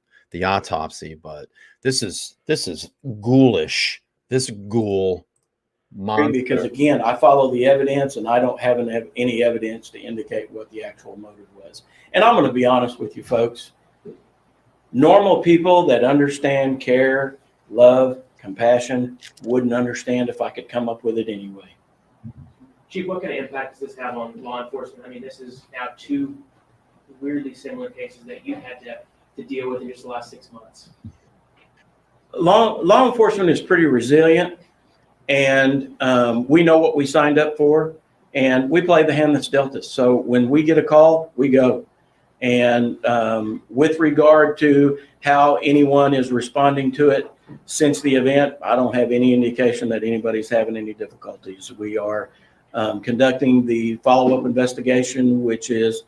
autopsy, but this is ghoulish. This ghoul monster. Because again, I follow the evidence and I don't have any evidence to indicate what the actual motive was. And I'm going to be honest with you folks. Normal people that understand care, love, compassion wouldn't understand if I could come up with it anyway. Chief, what kind of impact does this have on law enforcement? I mean, this is now 2 weirdly similar cases that you had to deal with in just the last 6 months. Law enforcement is pretty resilient, and we know what we signed up for, and we play the hand that's dealt us. So when we get a call, we go. And with regard to how anyone is responding to it since the event, I don't have any indication that anybody's having any difficulties. We are conducting the follow-up investigation, which is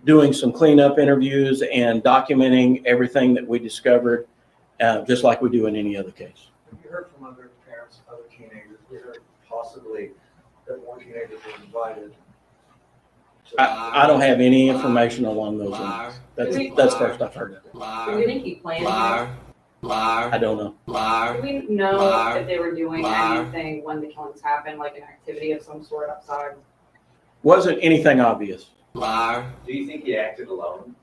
doing some cleanup interviews and documenting everything that we discovered, just like we do in any other case. Have you heard from other parents, other teenagers? We heard possibly that more teenagers were invited. I don't have any information along those lines. That's first I've heard of it. Do we think he planned it? I don't know. Do we know if they were doing anything when the killings happened, like an activity of some sort outside? Wasn't anything obvious. Do you think he acted alone?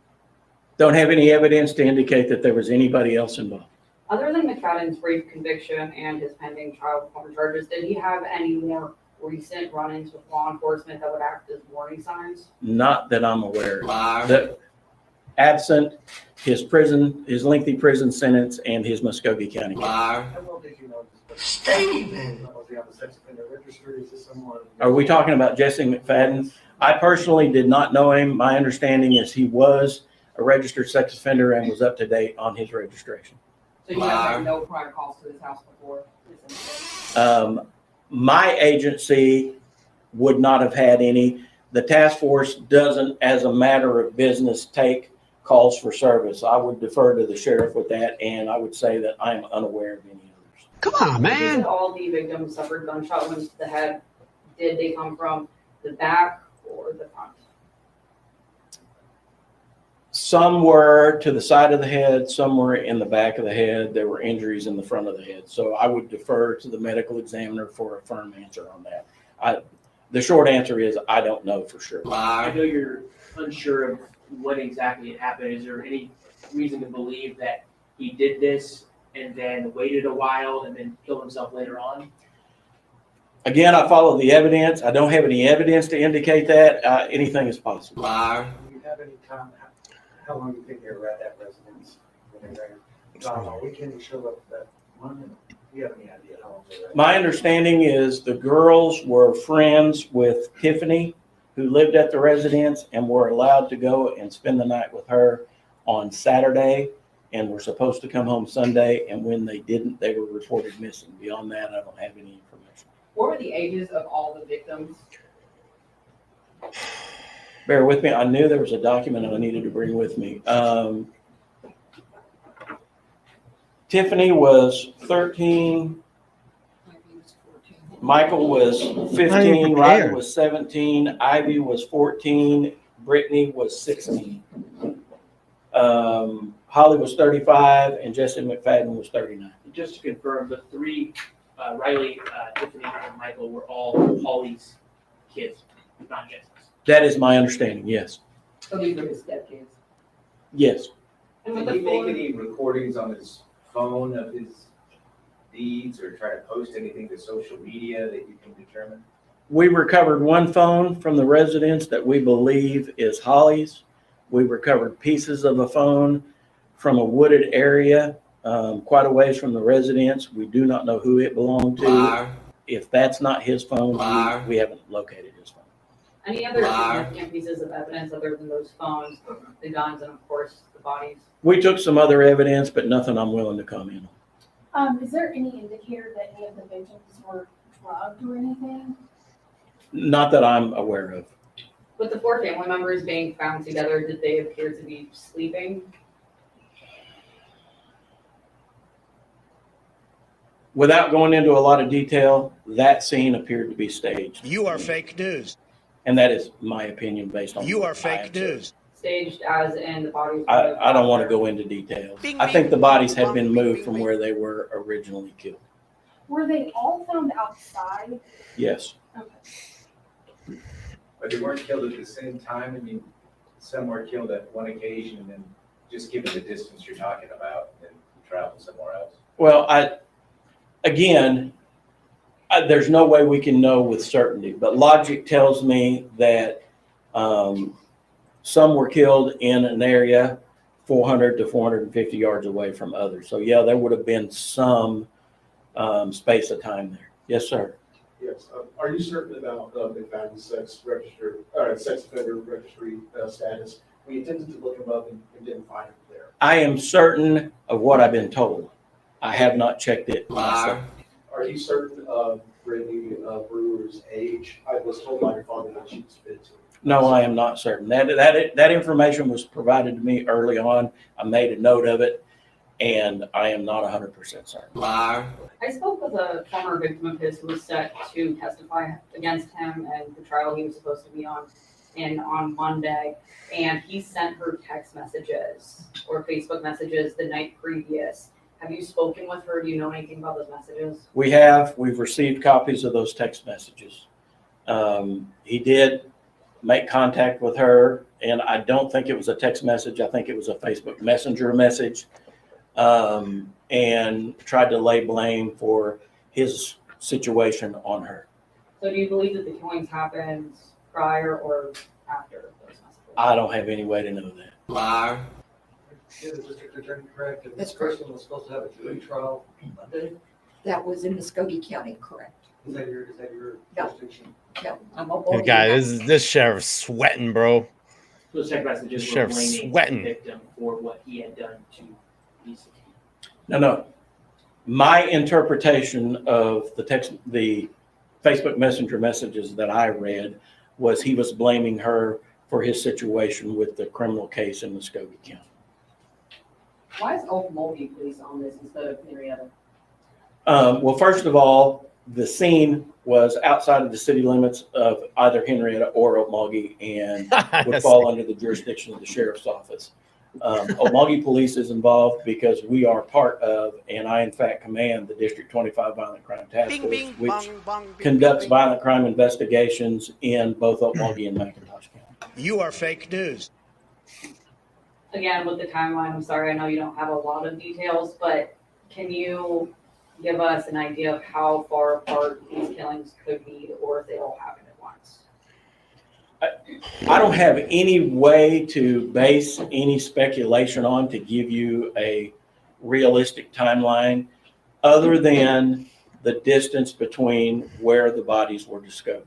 Don't have any evidence to indicate that there was anybody else involved. Other than McFadden's brief conviction and his pending trial before charges, did he have any more recent run-ins with law enforcement that would act as warning signs? Not that I'm aware of. That absent his lengthy prison sentence and his Muskogee County case. How well did you know this? Stephen! Was he on the sex offender registry? Is this someone? Are we talking about Jesse McFadden? I personally did not know him. My understanding is he was a registered sex offender and was up to date on his registration. So you guys had no prior calls to his house before? My agency would not have had any. The task force doesn't, as a matter of business, take calls for service. I would defer to the sheriff with that, and I would say that I am unaware of any others. Come on, man! All the victims suffered gunshot wounds to the head. Did they come from the back or the front? Some were to the side of the head, some were in the back of the head. There were injuries in the front of the head. So I would defer to the medical examiner for a firm answer on that. The short answer is I don't know for sure. I know you're unsure of what exactly had happened. Is there any reason to believe that he did this and then waited a while and then killed himself later on? Again, I follow the evidence. I don't have any evidence to indicate that. Anything is possible. Do you have any time, how long do you think they were at that residence when they ran? On a weekend, you show up that Monday? Do you have any idea how long they were? My understanding is the girls were friends with Tiffany, who lived at the residence, and were allowed to go and spend the night with her on Saturday, and were supposed to come home Sunday. And when they didn't, they were reported missing. Beyond that, I don't have any information. What were the ages of all the victims? Bear with me. I knew there was a document I needed to bring with me. Tiffany was 13. Michael was 15. Rylee was 17. Ivy was 14. Brittany was 16. Holly was 35, and Jesse McFadden was 39. Just to confirm, the three, Rylee, Tiffany, and Michael were all Holly's kids, not Jesse's. That is my understanding, yes. So these are his stepkids. Yes. Did he make any recordings on his phone of his deeds or try to post anything to social media that you can determine? We recovered one phone from the residence that we believe is Holly's. We recovered pieces of a phone from a wooded area quite a ways from the residence. We do not know who it belonged to. If that's not his phone, we haven't located his phone. Any other significant pieces of evidence other than those phones, the guns, and of course the bodies? We took some other evidence, but nothing I'm willing to comment on. Is there any indicator that any of the victims were drugged or anything? Not that I'm aware of. With the four family members being found together, did they appear to be sleeping? Without going into a lot of detail, that scene appeared to be staged. You are fake news. And that is my opinion based on. You are fake news. Staged as in the bodies? I don't want to go into details. I think the bodies had been moved from where they were originally killed. Were they all found outside? Yes. Okay. But they weren't killed at the same time? I mean, some were killed at one occasion and then just given the distance you're talking about and travel somewhere else. Well, there's no way we can know with certainty, but logic tells me that some were killed in an area 400 to 450 yards away from others. So yeah, there would have been some space of time there. Yes, sir. Yes. Are you certain about McFadden's sex offender registry status? We attempted to look him up and didn't find him there. I am certain of what I've been told. I have not checked it myself. Are you certain of Brittany Brewer's age? I was told by your father that she was 15. No, I am not certain. That information was provided to me early on. I made a note of it, and I am not 100% certain. I spoke with a former victim of his who was set to testify against him and the trial he was supposed to be on Monday, and he sent her text messages or Facebook messages the night previous. Have you spoken with her? Do you know anything about those messages? We've received copies of those text messages. He did make contact with her, and I don't think it was a text message. I think it was a Facebook Messenger message, and tried to lay blame for his situation on her. So do you believe that the killings happened prior or after those messages? I don't have any way to know that. Is the district attorney correct? And this person was supposed to have a jury trial Monday? That was in Muskogee County, correct? Is that your jurisdiction? No, I'm a This guy, this sheriff's sweating, bro. Those text messages were Sheriff's blaming sweating. the victim for what he had done to Lisa. No. My interpretation of the Facebook Messenger messages that I read was he was blaming her for his situation with the criminal case in Muskogee County. Why is Oklahoma police on this instead of Henryetta? Well, first of all, the scene was outside of the city limits of either Henryetta or Okmulgee and would fall under the jurisdiction of the sheriff's office. Oklahoma Police is involved because we are part of, and I in fact command the District 25 Violent Crime Task Force, which conducts violent crime investigations in both Oklahoma and McIntosh County. You are fake news. Again, with the timeline, I'm sorry, I know you don't have a lot of details, but can you give us an idea of how far apart these killings could be, or if they all happen at once? I don't have any way to base any speculation on to give you a realistic timeline other than the distance between where the bodies were discovered.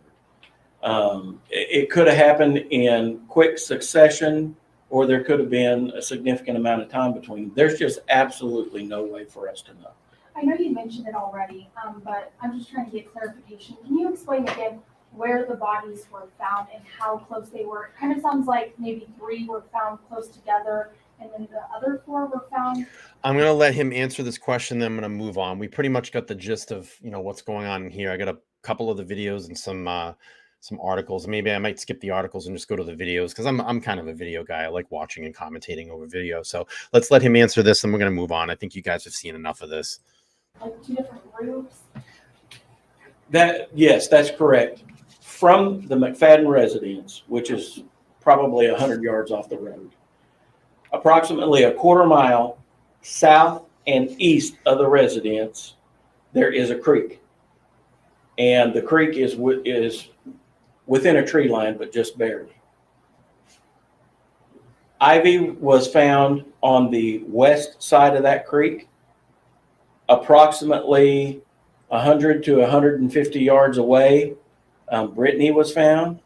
It could have happened in quick succession, or there could have been a significant amount of time between them. There's just absolutely no way for us to know. I know you mentioned it already, but I'm just trying to get clarification. Can you explain again where the bodies were found and how close they were? It kind of sounds like maybe 3 were found close together and then the other 4 were found. I'm going to let him answer this question, then I'm going to move on. We pretty much got the gist of, what's going on in here. I got a couple of the videos and some articles. Maybe I might skip the articles and just go to the videos because I'm kind of a video guy. I like watching and commentating over video. So let's let him answer this and we're going to move on. I think you guys have seen enough of this. Like 2 different groups? Yes, that's correct. From the McFadden residence, which is probably 100 yards off the road, approximately a quarter mile south and east of the residence, there is a creek. And the creek is within a tree line, but just barely. Ivy was found on the west side of that creek, approximately 100 to 150 yards away. Brittany was found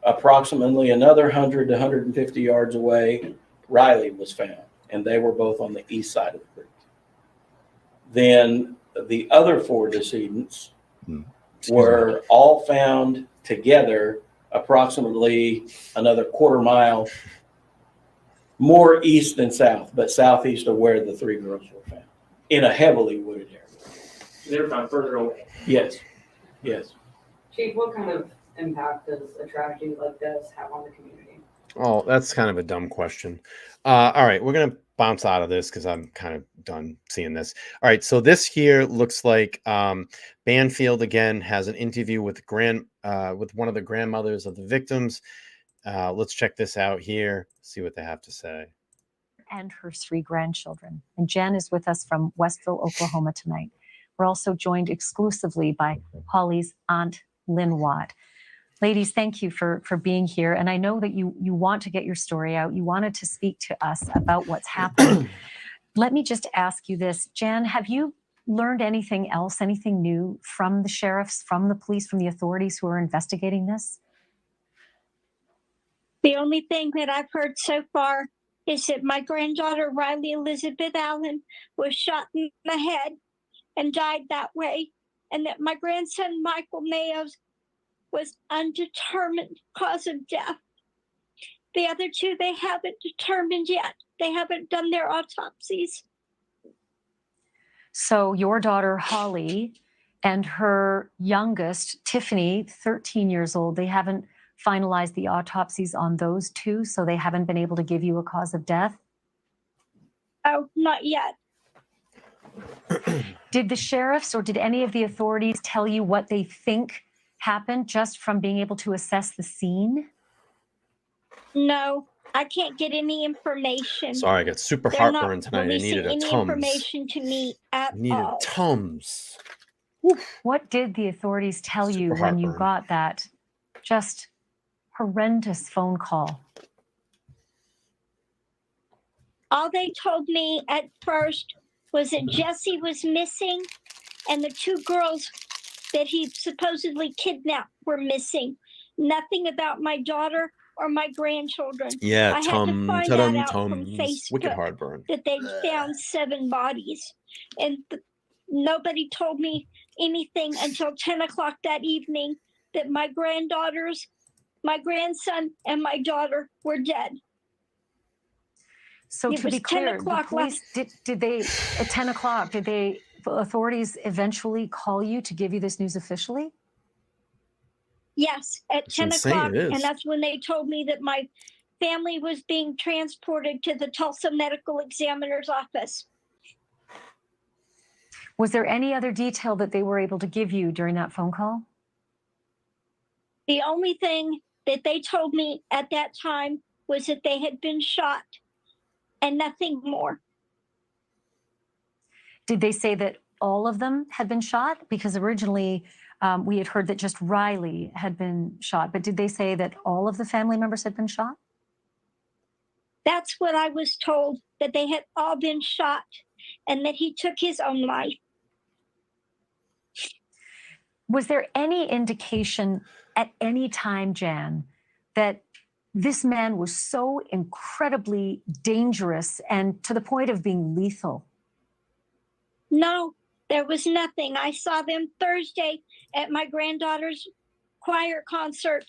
approximately another 100 to 150 yards away. Rylee was found, and they were both on the east side of the creek. Then the other 4 decedents were all found together approximately another quarter mile more east than south, but southeast of where the 3 girls were found in a heavily wooded area. They were found further away. Yes, yes. Chief, what kind of impact does a tragedy like this have on the community? Oh, that's kind of a dumb question. All right, we're going to bounce out of this because I'm kind of done seeing this. All right, so this here looks like Banfield again has an interview with one of the grandmothers of the victims. Let's check this out here, see what they have to say. And her 3 grandchildren. And Jen is with us from Westville, Oklahoma tonight. We're also joined exclusively by Holly's aunt, Lynn Watt. Ladies, thank you for being here. And I know that you want to get your story out. You wanted to speak to us about what's happened. Let me just ask you this. Jen, have you learned anything else, anything new from the sheriffs, from the police, from the authorities who are investigating this? The only thing that I've heard so far is that my granddaughter, Rylee Elizabeth Allen, was shot in the head and died that way, and that my grandson, Michael Mayo, was undetermined cause of death. The other 2, they haven't determined yet. They haven't done their autopsies. So your daughter, Holly, and her youngest, Tiffany, 13 years old, they haven't finalized the autopsies on those 2, so they haven't been able to give you a cause of death? Oh, not yet. Did the sheriffs or did any of the authorities tell you what they think happened just from being able to assess the scene? No, I can't get any information. Sorry, I got super heartburn tonight. I needed a any Tums. information to me at I needed all. Tums. What did the authorities tell you Super when you heartburn. got that just horrendous phone call? All they told me at first was that Jesse was missing and the 2 girls that he supposedly kidnapped were missing. Nothing about my daughter or my grandchildren. Yeah, I had to find that out from Tums. Facebook Wicked heartburn. that they'd found 7 bodies. And nobody told me anything until 10 o'clock that evening that my granddaughters, my grandson, and my daughter were dead. So It to was be 10 clear, the o'clock police, did they, at 10 o'clock, did the authorities eventually call you to give you this news officially? Yes, at It's 10 insane, o'clock. it is. And that's when they told me that family was being transported to the Tulsa Medical Examiner's office. Was there any other detail that they were able to give you during that phone call? The only thing that they told me at that time was that they had been shot and nothing more. Did they say that all of them had been shot? Because originally we had heard that just Rylee had been shot, but did they say that all of the family members had been shot? That's what I was told, that they had all been shot and that he took his own life. Was there any indication at any time, Jan, that this man was so incredibly dangerous and to the point of being lethal? No, there was nothing. I saw them Thursday at my granddaughter's choir concert,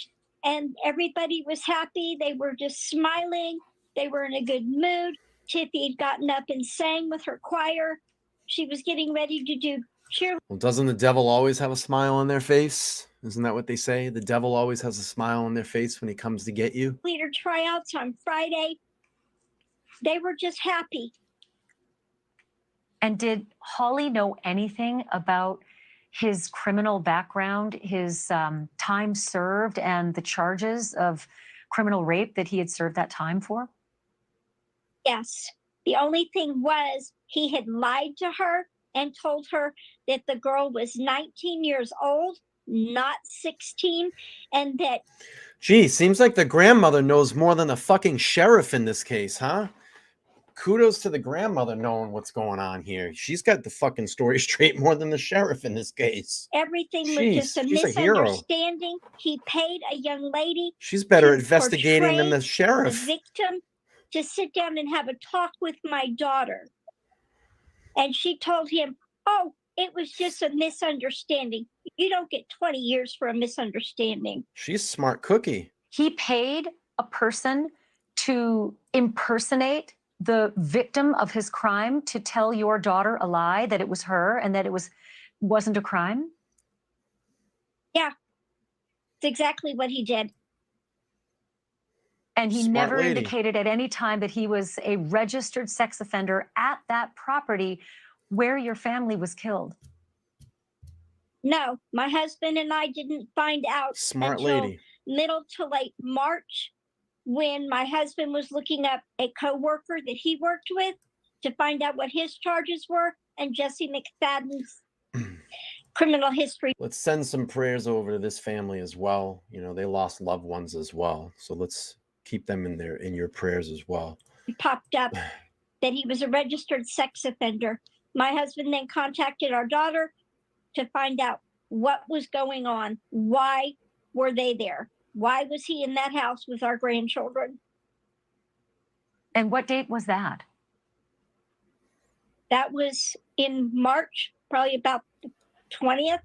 and everybody was happy. They were just smiling. They were in a good mood. Tiffy had gotten up and sang with her choir. She was getting ready to do cheer. Well, doesn't the devil always have a smile on their face? Isn't that what they say? The devil always has a smile on their face when he comes to get you. Leader tryouts on Friday. They were just happy. And did Holly know anything about his criminal background, his time served, and the charges of criminal rape that he had served that time for? Yes. The only thing was he had lied to her and told her that the girl was 19 years old, not 16, and that... Gee, seems like the grandmother knows more than the fucking sheriff in this case, huh? Kudos to the grandmother knowing what's going on here. She's got the fucking story straight more than the sheriff in this case. Everything was Jeez, just a she's a hero. misunderstanding. He paid a young lady. She's better to at investigating than the portray sheriff. The victim to sit down and have a talk with my daughter. And she told him, oh, it was just a misunderstanding. You don't get 20 years for a misunderstanding. She's a smart cookie. He paid a person to impersonate the victim of his crime to tell your daughter a lie, that it was her and that it wasn't a crime? Yeah, it's exactly what he did. And he Smart never lady. indicated at any time that he was a registered sex offender at that property where your family was killed. No, my husband and I didn't find out Smart until lady. middle to late March, when my husband was looking up a coworker that he worked with to find out what his charges were, and Jesse McFadden's criminal history. Let's send some prayers over to this family as well. You know, they lost loved ones as well. So let's keep them in your prayers as well. Popped up that he was a registered sex offender. My husband then contacted our daughter to find out what was going on. Why were they there? Why was he in that house with our grandchildren? And what date was that? That was in March, probably about the 20th.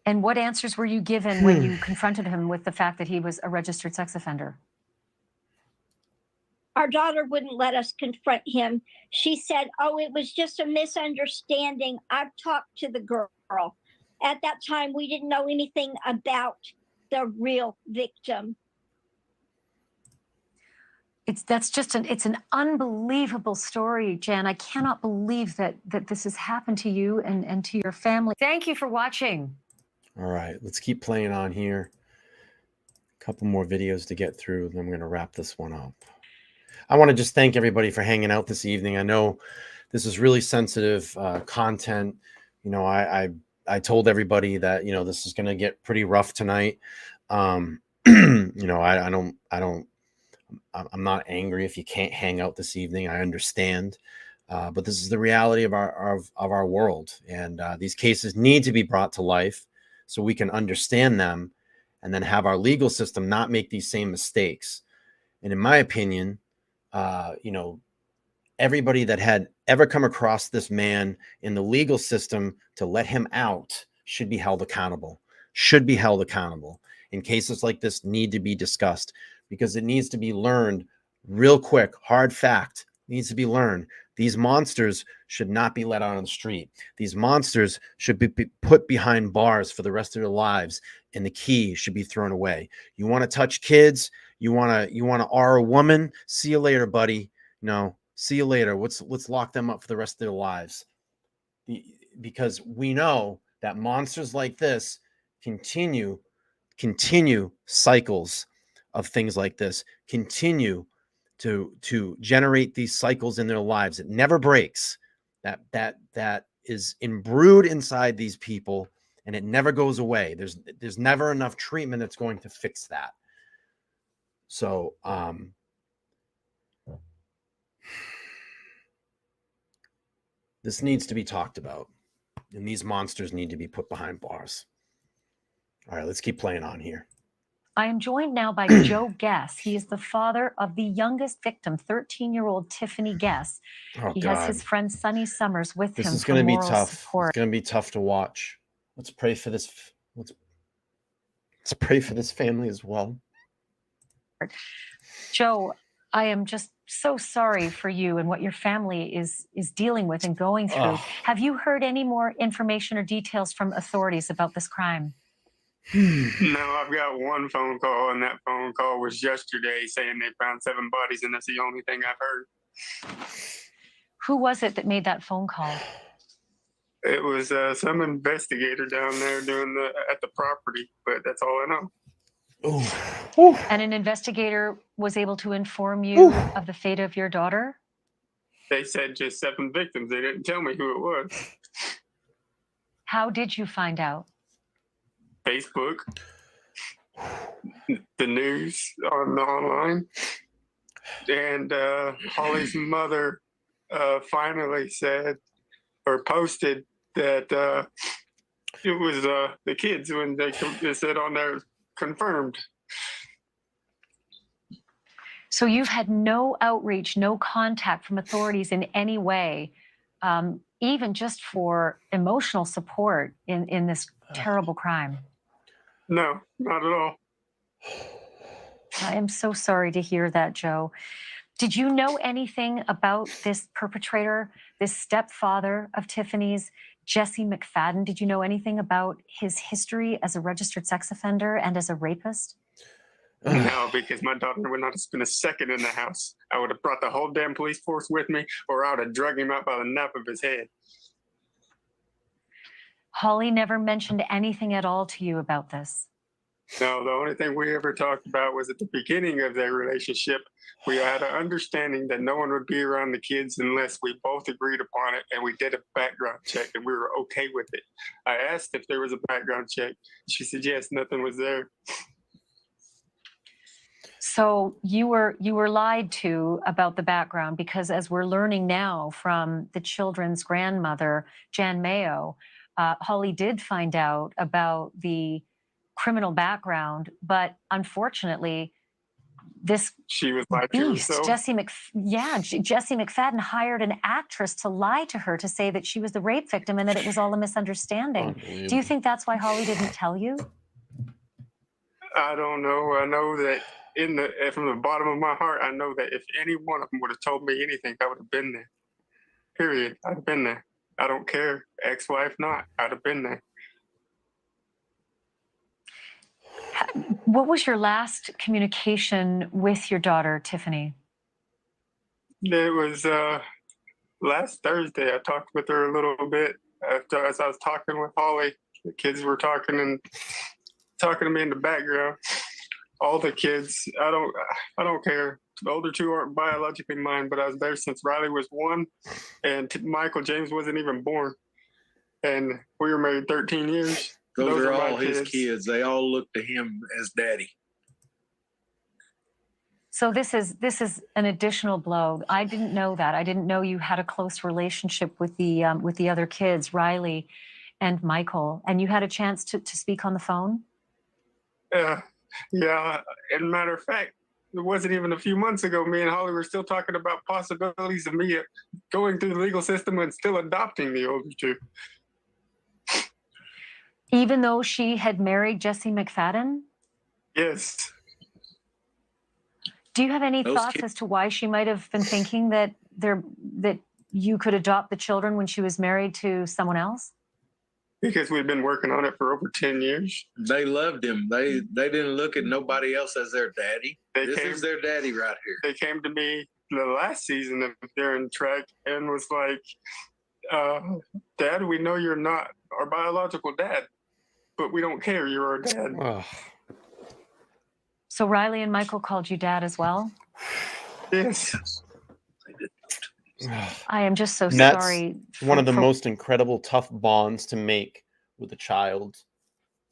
And what answers were you given when you confronted him with the fact that he was a registered sex offender? Our daughter wouldn't let us confront him. She said, oh, it was just a misunderstanding. I've talked to the girl. At that time, we didn't know anything about the real victim. It's an unbelievable story, Jan. I cannot believe that this has happened to you and to your family. Thank you for watching. All right, let's keep playing on here. A couple more videos to get through, then I'm going to wrap this one up. I want to just thank everybody for hanging out this evening. I know this is really sensitive content. You know, I told everybody that, you know, this is going to get pretty rough tonight. You know, I'm not angry if you can't hang out this evening. I understand. But this is the reality of our world. And these cases need to be brought to life so we can understand them and then have our legal system not make these same mistakes. And in my opinion, you know, everybody that had ever come across this man in the legal system to let him out should be held accountable, And cases like this need to be discussed because it needs to be learned real quick. Hard fact needs to be learned. These monsters should not be let out on the street. These monsters should be put behind bars for the rest of their lives, and the key should be thrown away. You want to touch kids, You wanna R a woman? See you later, buddy. No, see you later. Let's lock them up for the rest of their lives. Because we know that monsters like this continue cycles of things like this, continue to generate these cycles in their lives. It never breaks. That is imbrued inside these people, and it never goes away. There's never enough treatment that's going to fix that. So this needs to be talked about, and these monsters need to be put behind bars. All right, let's keep playing on here. I am joined now by Joe Guess. He is the father of the youngest victim, 13-year-old Tiffany Guess. Oh, he God. has his friend Sonny Summers with This him is for going to be moral tough. support. It's going to be tough to watch. Let's pray for this. Let's pray for this family as well. Joe, I am just so sorry for you and what your family is dealing with and going through. Oh. Have you heard any more information or details from authorities about this crime? No, I've got one phone call, and that phone call was yesterday saying they found 7 bodies, and that's the only thing I've heard. Who was it that made that phone call? It was some investigator down there at the property, but that's all I know. And an investigator was able to inform you of the fate of your daughter? They said just 7 victims. They didn't tell me who it was. How did you find out? Facebook, the news online, and Holly's mother finally said or posted that it was the kids when they said on there confirmed. So you've had no outreach, no contact from authorities in any way, even just for emotional support in this terrible crime? No, not at all. I am so sorry to hear that, Joe. Did you know anything about this perpetrator, this stepfather of Tiffany's, Jesse McFadden? Did you know anything about his history as a registered sex offender and as a rapist? No, because my daughter would not have spent a second in the house. I would have brought the whole damn police force with me, or I would have dragged him out by the nape of his head. Holly never mentioned anything at all to you about this. No, the only thing we ever talked about was at the beginning of their relationship. We had an understanding that no one would be around the kids unless we both agreed upon it, and we did a background check, and we were okay with it. I asked if there was a background check. She said yes, nothing was there. So you were lied to about the background, because as we're learning now from the children's grandmother, Jan Mayo, Holly did find out about the criminal background, but unfortunately, this she was lied to beast, herself. Jesse McFadden hired an actress to lie to her to say that she was the rape victim and that it was all a misunderstanding. Do you think that's why Holly didn't tell you? I don't know. I know that from the bottom of my heart, I know that if any one of them would have told me anything, I would have been there. Period. I'd have been there. I don't care. Ex-wife not. I'd have been there. What was your last communication with your daughter, Tiffany? It was last Thursday. I talked with her a little bit as I was talking with Holly. The kids were talking to me in the background. All the kids. I don't care. The older 2 aren't biologically mine, but I was there since Rylee was 1, and Michael James wasn't even born, and we were married 13 years. Those are my all his kids. They all look to him as daddy. So this is an additional blow. I didn't know that. I didn't know you had a close relationship with the other kids, Rylee and Michael, and you had a chance to speak on the phone? Yeah. As a matter of fact, it wasn't even a few months ago, me and Holly were still talking about possibilities of me going through the legal system and still adopting the older 2. Even though she had married Jesse McFadden? Yes. Do you have any thoughts as to why she might have been thinking that you could adopt the children when she was married to someone else? because we've been working on it for over 10 years. They loved him. They didn't look at nobody else as their daddy. This is their daddy right here. They came to me the last season of during track and was like, Dad, we know you're not our biological dad, but we don't care. You're our dad. So Rylee and Michael called you dad as well? Yes. I am just so That's sorry. one of the most incredible, tough bonds to make with a child.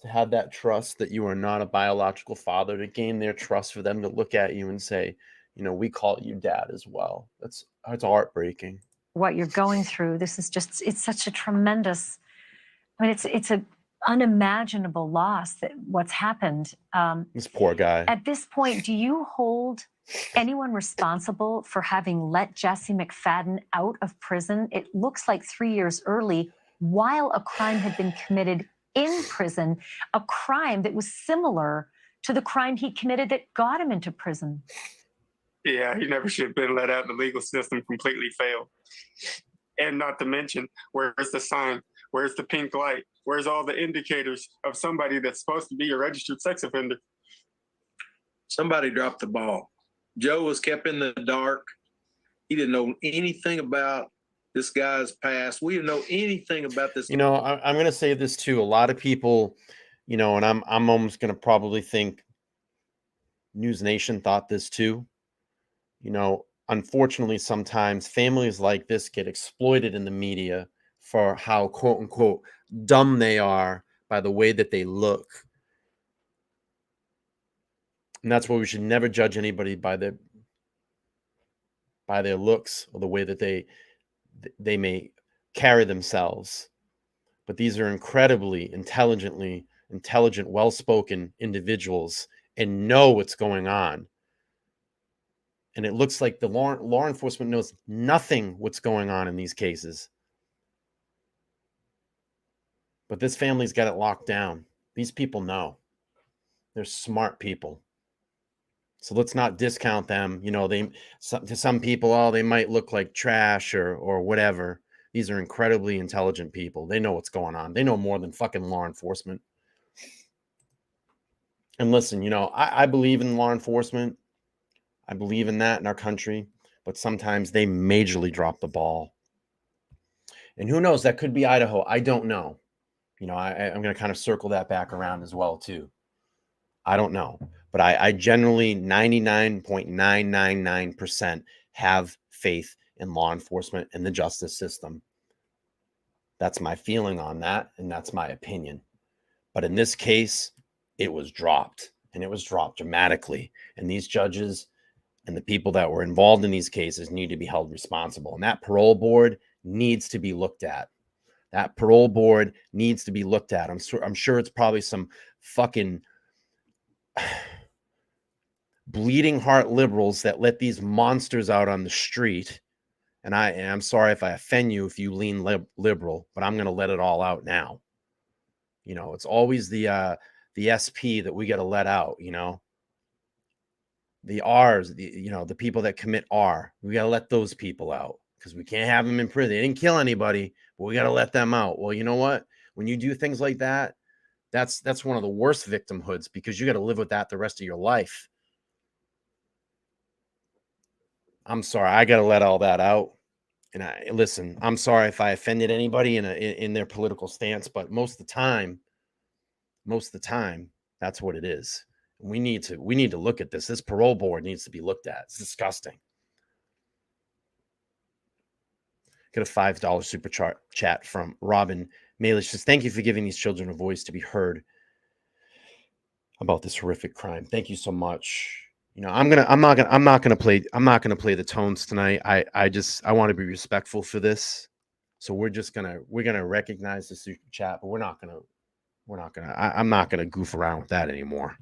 To have that trust that you are not a biological father, to gain their trust for them to look at you and say, we call you dad as well. It's heartbreaking. What you're going through, this is just, it's such a tremendous, it's a unimaginable loss that what's happened. This poor guy. At this point, do you hold anyone responsible for having let Jesse McFadden out of prison? It looks like 3 years early, while a crime had been committed in prison, a crime that was similar to the crime he committed that got him into prison. Yeah, he never should have been let out. The legal system completely failed. And not to mention, where's the sign? Where's the pink light? Where's all the indicators of somebody that's supposed to be a registered sex offender? Somebody dropped the ball. Joe was kept in the dark. He didn't know anything about this guy's past. We didn't know anything about this. I'm going to say this too. A lot of people, and I'm almost going to probably think News Nation thought this too. Unfortunately, sometimes families like this get exploited in the media for how, quote unquote, dumb they are by the way that they look. And that's why we should never judge anybody by their looks or the way that they may carry themselves. But these are incredibly intelligent, well-spoken individuals and know what's going on. And it looks like the law enforcement knows nothing what's going on in these cases. But this family's got it locked down. These people know. They're smart people. So let's not discount them. To some people, they might look like trash or whatever. These are incredibly intelligent people. They know what's going on. They know more than fucking law enforcement. And listen, I believe in law enforcement. I believe in that in our country, but sometimes they majorly drop the ball. And who knows? That could be Idaho. I don't know. I'm going to kind of circle that back around as well too. I don't know, but I generally 99.999% have faith in law enforcement and the justice system. That's my feeling on that, and that's my opinion. But in this case, it was dropped, and it was dropped dramatically. And these judges and the people that were involved in these cases need to be held responsible. And that parole board needs to be looked at. That parole board needs to be looked at. I'm sure it's probably some fucking bleeding heart liberals that let these monsters out on the street. And I'm sorry if I offend you if you lean liberal, but I'm going to let it all out now. It's always the SP that we got to let out, the R's, the people that commit R, we got to let those people out because we can't have them in prison. They didn't kill anybody, but we got to let them out. Well, you know what? When you do things like that, that's one of the worst victimhoods because you got to live with that the rest of your life. I'm sorry. I got to let all that out. And listen, I'm sorry if I offended anybody in their political stance, but most of the time, that's what it is. We need to look at this. This parole board needs to be looked at. It's disgusting. Get a $5 super chat from Robin Malish. Says, thank you for giving these children a voice to be heard about this horrific crime. Thank you so much. I'm not gonna play the tones tonight. I want to be respectful for this. So we're gonna recognize the super chat, but I'm not gonna goof around with that anymore.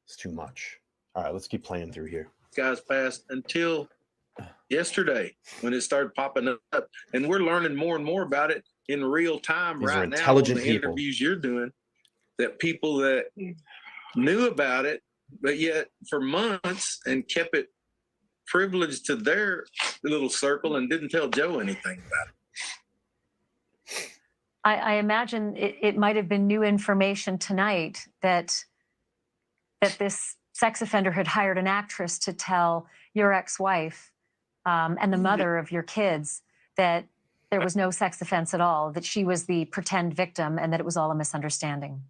It's too much. All right, let's keep playing through here. Guys passed until yesterday when it started popping up, and we're learning more and more about it in real time. These are right now intelligent on the people. Interviews you're doing, that people that knew about it, but yet for months and kept it privileged to their little circle and didn't tell Joe anything about it. I imagine it might have been new information tonight that this sex offender had hired an actress to tell your ex-wife and the mother of your kids that there was no sex offense at all, that she was the pretend victim, and that it was all a misunderstanding.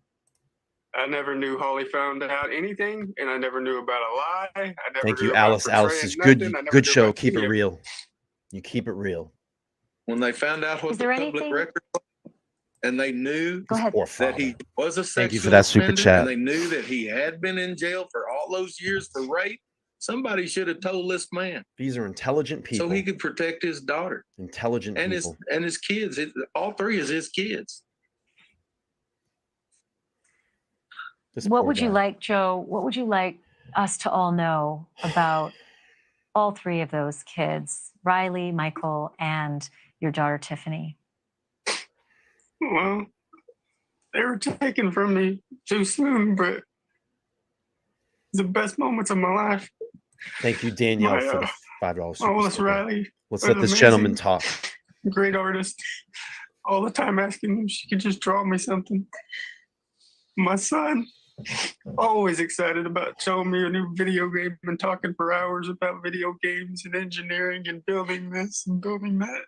I never knew Holly found out anything, and I never knew about a lie. I never Thank knew you, about Alice. Alice is portraying good. nothing. I never Good knew show. about Keep it any of real. You keep it real. When they found out what Is the there public anything- record was, and they knew Go ahead. that he was a Thank you for sexual that super offender, chat. and they knew that he had been in jail for all those years for rape, somebody should have told this man. These are intelligent people. So he could protect his daughter Intelligent and people. his kids. All three is his kids. What would you like, Joe? What would you like us to all know about all three of those kids, Rylee, Michael, and your daughter, Tiffany? Well, they were taken from me too soon, but the best moments of my life. Thank you, Danielle, My, for the $5 my super oldest sticker. Rylee Let's was let this amazing. gentleman talk. Great artist. All the time asking if she could just draw me something. My son, always excited about showing me a new video game and talking for hours about video games and engineering and building this and building that.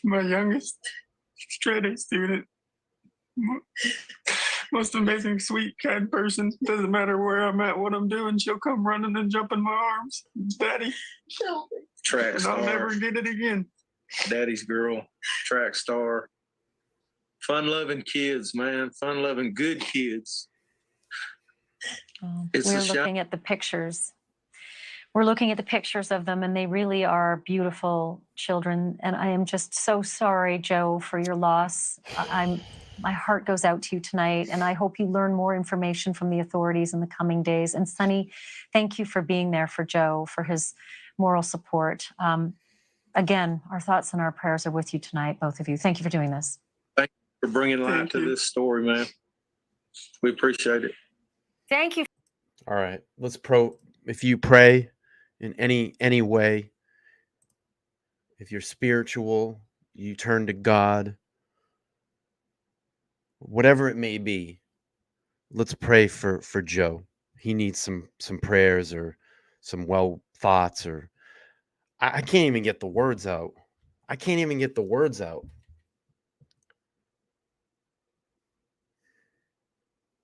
My youngest, straight A student. Most amazing, sweet, kind person. Doesn't matter where I'm at, what I'm doing, she'll come running and jump in my arms. Daddy. Track And star. I'll never get it again. Daddy's girl, track star. Fun-loving kids, man. Fun-loving, good kids. It's We're a shame. looking at the pictures. We're looking at the pictures of them, and they really are beautiful children. And I am just so sorry, Joe, for your loss. My heart goes out to you tonight, and I hope you learn more information from the authorities in the coming days. And Sonny, thank you for being there for Joe, for his moral support. Again, our thoughts and our prayers are with you tonight, both of you. Thank you for doing this. Thank you for bringing light to this story, man. We appreciate it. Thank you. All right. If you pray in any way, if you're spiritual, you turn to God, whatever it may be, let's pray for Joe. He needs some prayers or some well thoughts, or I can't even get the words out.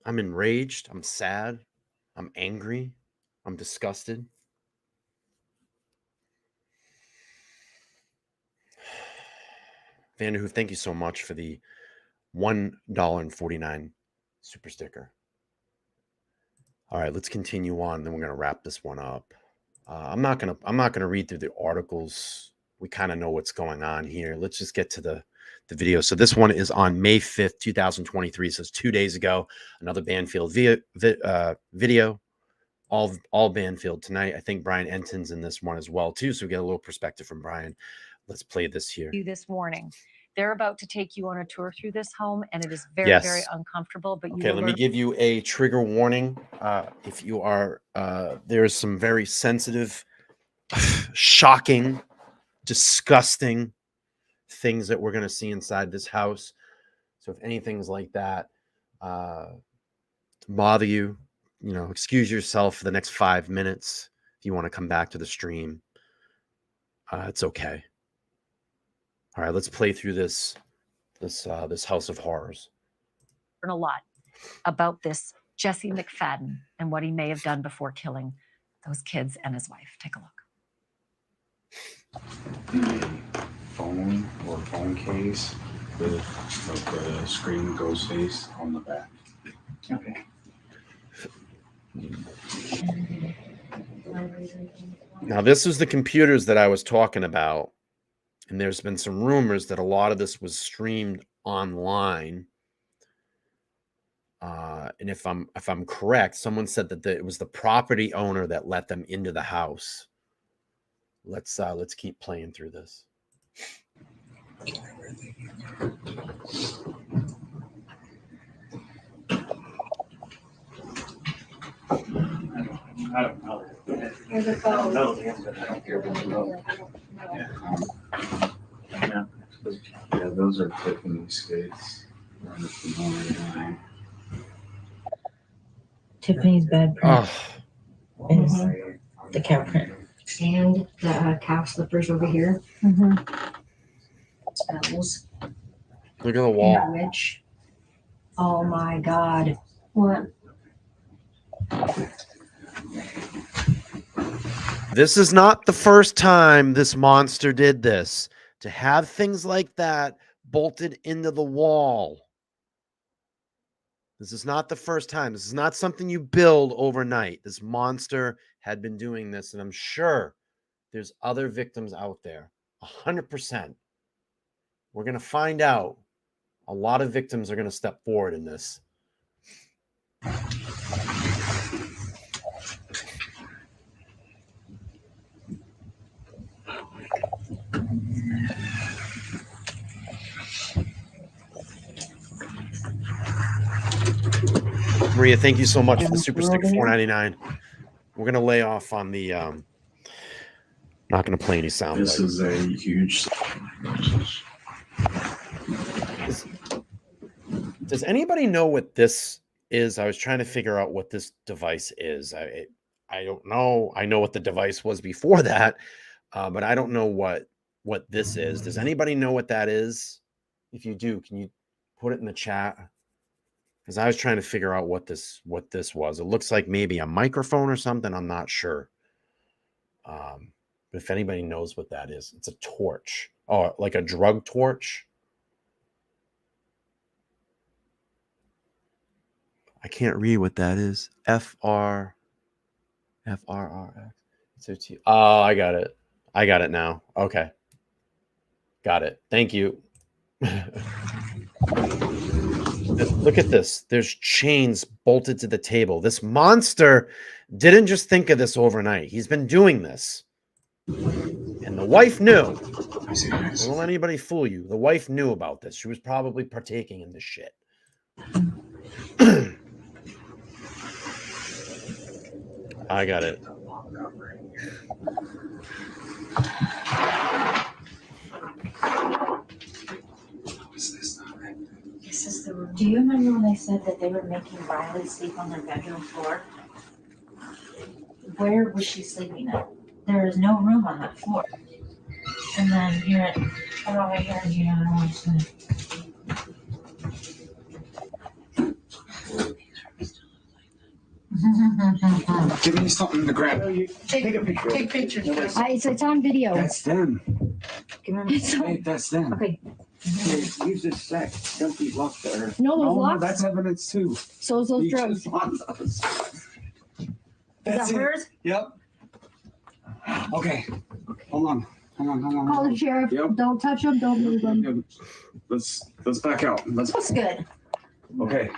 I'm enraged. I'm sad. I'm angry. I'm disgusted. Vanderhoof, thank you so much for the $1.49 super sticker. All right, let's continue on. Then we're gonna wrap this one up. I'm not gonna read through the articles. We kind of know what's going on here. Let's just get to the video. So this one is on May 5th, 2023. So it's 2 days ago. Another Banfield video. All Banfield tonight. I think Brian Enton's in this one as well too. So we get a little perspective from Brian. Let's play this here. You this warning. They're about to take you on a tour through this home, and it is very, Yes. very uncomfortable. But Okay, let me give you a trigger warning. If you are, there's some very sensitive, shocking, disgusting things that we're going to see inside this house. So if anything's like that bother you, excuse yourself for the next 5 minutes. If you want to come back to the stream, it's okay. All right, let's play through this house of horrors. Learn a lot about this Jesse McFadden and what he may have done before killing those kids and his wife. Take a look. Phone or phone case with the screen ghost face on the back. Okay. Now, this is the computers that I was talking about, and there's been some rumors that a lot of this was streamed online. And if I'm correct, someone said that it was the property owner that let them into the house. Let's keep playing through this. I don't know. I don't know the answer. I don't care about the road. Yeah. Yeah, those are Tiffany skates. Tiffany's bed print is the cow print. And the cow slippers over here. Smells. Look at the wall. Rich. Oh my God. What? This is not the first time this monster did this. To have things like that bolted into the wall. This is not the first time. This is not something you build overnight. This monster had been doing this, and I'm sure there's other victims out there. 100%. We're going to find out. A lot of victims are going to step forward in this. Maria, thank you so much for the super stick $4.99. We're gonna lay off on the not gonna play any sound. This is a huge. Does anybody know what this is? I was trying to figure out what this device is. I don't know. I know what the device was before that, but I don't know what this is. Does anybody know what that is? If you do, can you put it in the chat? Because I was trying to figure out what this was. It looks like maybe a microphone or something. I'm not sure. But if anybody knows what that is, it's a torch. Oh, like a drug torch. I can't read what that is. FRRX. Oh, I got it. I got it now. Okay. Got it. Thank you. Look at this. There's chains bolted to the table. This monster didn't just think of this overnight. He's been doing this. And the wife knew. Don't let anybody fool you. The wife knew about this. She was probably partaking in this shit. I got it. This is the room. Do you remember when they said that they were making Rylee sleep on their bedroom floor? Where was she sleeping at? There is no room on that floor. And then here, come over here and here, I don't want to. Give me something to grab. Take a picture. Take pictures. It's on video. That's them. Hey, that's them. Okay. Use this sack. Don't be locked there. No, those locks? That's evidence too. So is those drugs. Is that hers? Yep. Okay. Hold on. Call the sheriff. Yep. Don't touch them. Don't move them. Let's back out. That's good. Okay.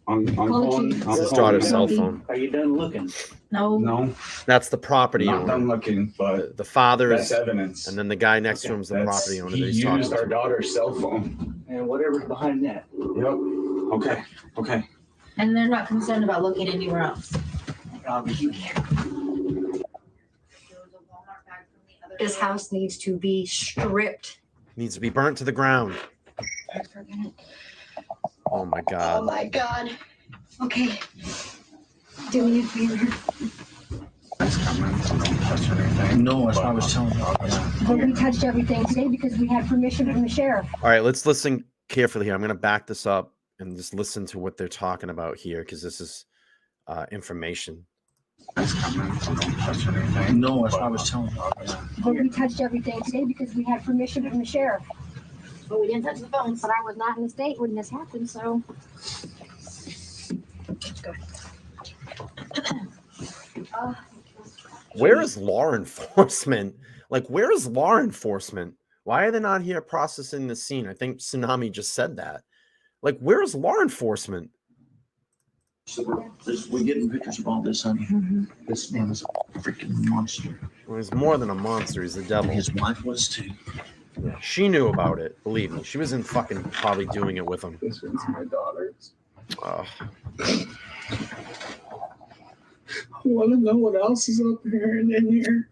I'm calling. It's his daughter's cell phone. Are you done looking? No. That's the property Not owner. done looking, but The father's that's evidence. and then the guy next to him is the property owner that He he's talking used our to. daughter's cell phone. And whatever's behind that. Yep. Okay. And they're not concerned about looking anywhere else. This house needs to be stripped. Needs to be burnt to the ground. Oh my God. Oh my God. Okay. Do me a favor. No, that's what I was telling you. But we touched everything today because we had permission from the sheriff. All right, let's listen carefully here. I'm going to back this up and just listen to what they're talking about here because this is information. No, that's what I was telling you. But we touched everything today because we had permission from the sheriff. But we didn't touch the phones. But I was not in the state when this happened, so. Let's go. Where is law enforcement? Like, where is law enforcement? Why are they not here processing the scene? I think Tsunami just said that. Like, where is law enforcement? So we're getting pictures of all this, honey. This man is a freaking monster. Well, he's more than a monster. He's the devil. His wife was too. Yeah, she knew about it. Believe me. She was in fucking probably doing it with him. This one's my daughter's. Oh. I want to know what else is up here and in here.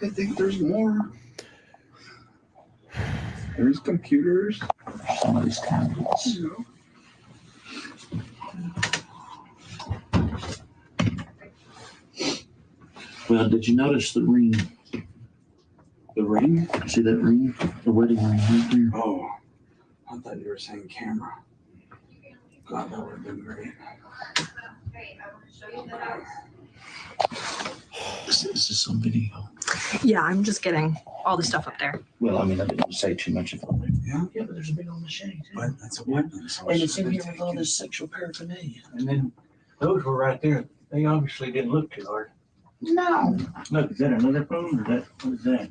I think there's more. There's computers. Some of these tablets. Well, did you notice the ring? The ring? See that ring? The wedding ring right there? Oh, I thought you were saying camera. God, that would have been great. Is this on video? Yeah, I'm just getting all the stuff up there. Well, I mean, I didn't say too much of it. Yeah, but there's a big old machine. But that's a weapon. So and it's in here with all this sexual paraphernalia. And then those were right there. They obviously didn't look too hard. No. Look, is that another phone or that? What is that?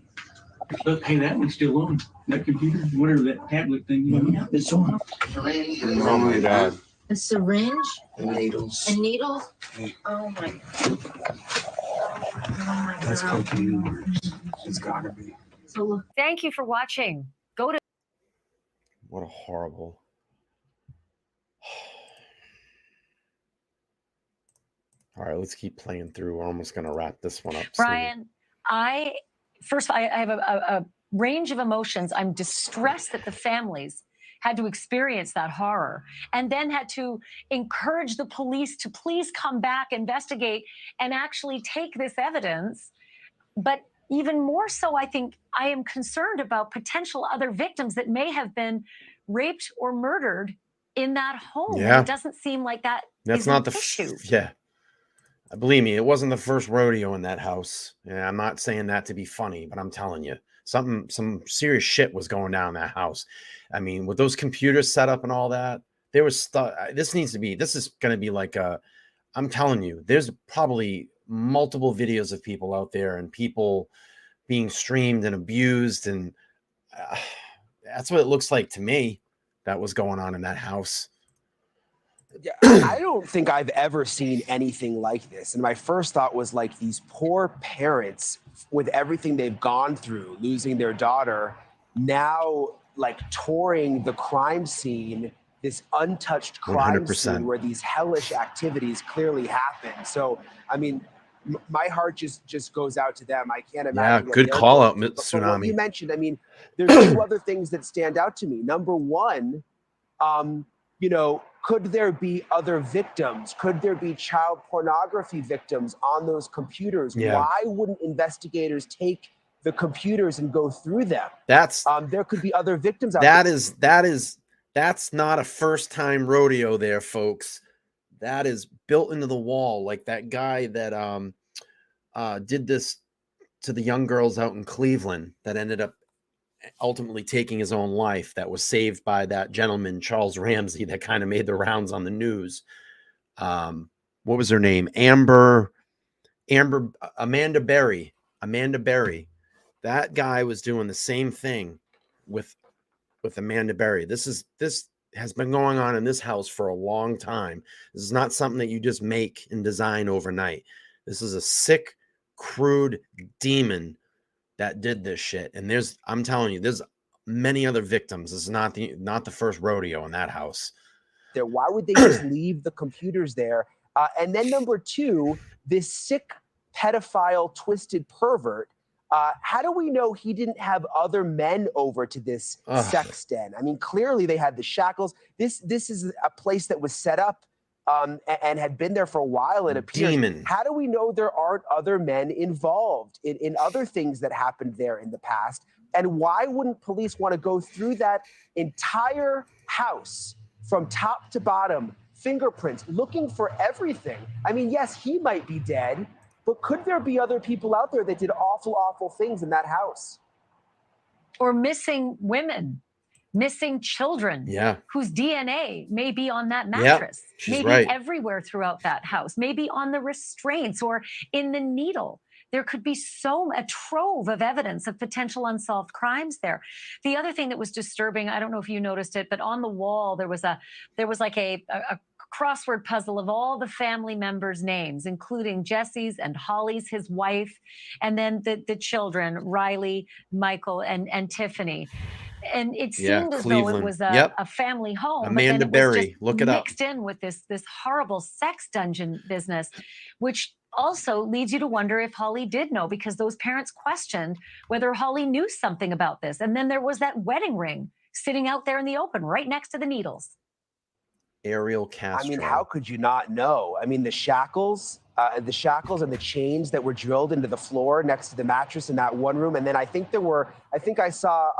Look, hey, that one's still on. That computer, whatever that tablet thing. Yeah, it's on. Oh my God. A syringe? And needles. And needles? Oh my God. That's cocaine. It's gotta be. So thank you for watching. Go to. What a horrible. All right, let's keep playing through. We're almost going to wrap this one up soon. Brian, I have a range of emotions. I'm distressed that the families had to experience that horror and then had to encourage the police to please come back, investigate, and actually take this evidence. But even more so, I think I am concerned about potential other victims that may have been raped or murdered in that home. Yeah. It doesn't seem like that. That's not the issue. Yeah. Believe me, it wasn't the first rodeo in that house. Yeah, I'm not saying that to be funny, but I'm telling you, some serious shit was going down in that house. I mean, with those computers set up and all that, there was stuff. This is going to be like I'm telling you, there's probably multiple videos of people out there and people being streamed and abused. And that's what it looks like to me that was going on in that house. Yeah, I don't think I've ever seen anything like this. And my first thought was like these poor parents with everything they've gone through, losing their daughter, now like touring the crime scene, this untouched crime 100%. scene where these hellish activities clearly happen. So, I mean, my heart just goes out to them. I can't imagine. Yeah, good call out, Tsunami. What you mentioned, I mean, there's two other things that stand out to me. Number one, could there be other victims? Could there be child pornography victims on those computers? Yeah. Why wouldn't investigators take the computers and go through them? That's there could be other victims out there. That's not a first time rodeo there, folks. That is built into the wall, like that guy that did this to the young girls out in Cleveland that ended up ultimately taking his own life, that was saved by that gentleman, Charles Ramsey, that kind of made the rounds on the news. What was her name? Amanda Berry. That guy was doing the same thing with Amanda Berry. This has been going on in this house for a long time. This is not something that you just make and design overnight. This is a sick, crude demon that did this shit. And I'm telling you, there's many other victims. This is not the first rodeo in that house. Why would they just leave the computers there? And then number two, this sick pedophile, twisted pervert. How do we know he didn't have other men over to this sex den? I mean, clearly they had the shackles. This is a place that was set up and had been there for a while, it appears. Demon. How do we know there aren't other men involved in other things that happened there in the past? And why wouldn't police want to go through that entire house from top to bottom, fingerprints, looking for everything? I mean, yes, he might be dead, but could there be other people out there that did awful, awful things in that house? Or missing women, missing children, whose DNA may be on that mattress, maybe everywhere throughout that house, maybe on the restraints or in the needle. There could be a trove of evidence of potential unsolved crimes there. The other thing that was disturbing, I don't know if you noticed it, but on the wall there was like a crossword puzzle of all the family members' names, including Jesse's and Holly's, his wife, and then the children, Rylee, Michael, and Tiffany. And it seemed as though it was a family home. Amanda Berry, look it up. Mixed in with this horrible sex dungeon business, which also leads you to wonder if Holly did know, because those parents questioned whether Holly knew something about this. And then there was that wedding ring sitting out there in the open right next to the needles. Ariel Castro. I mean, how could you not know? I mean, the shackles and the chains that were drilled into the floor next to the mattress in that one room. And then I think I saw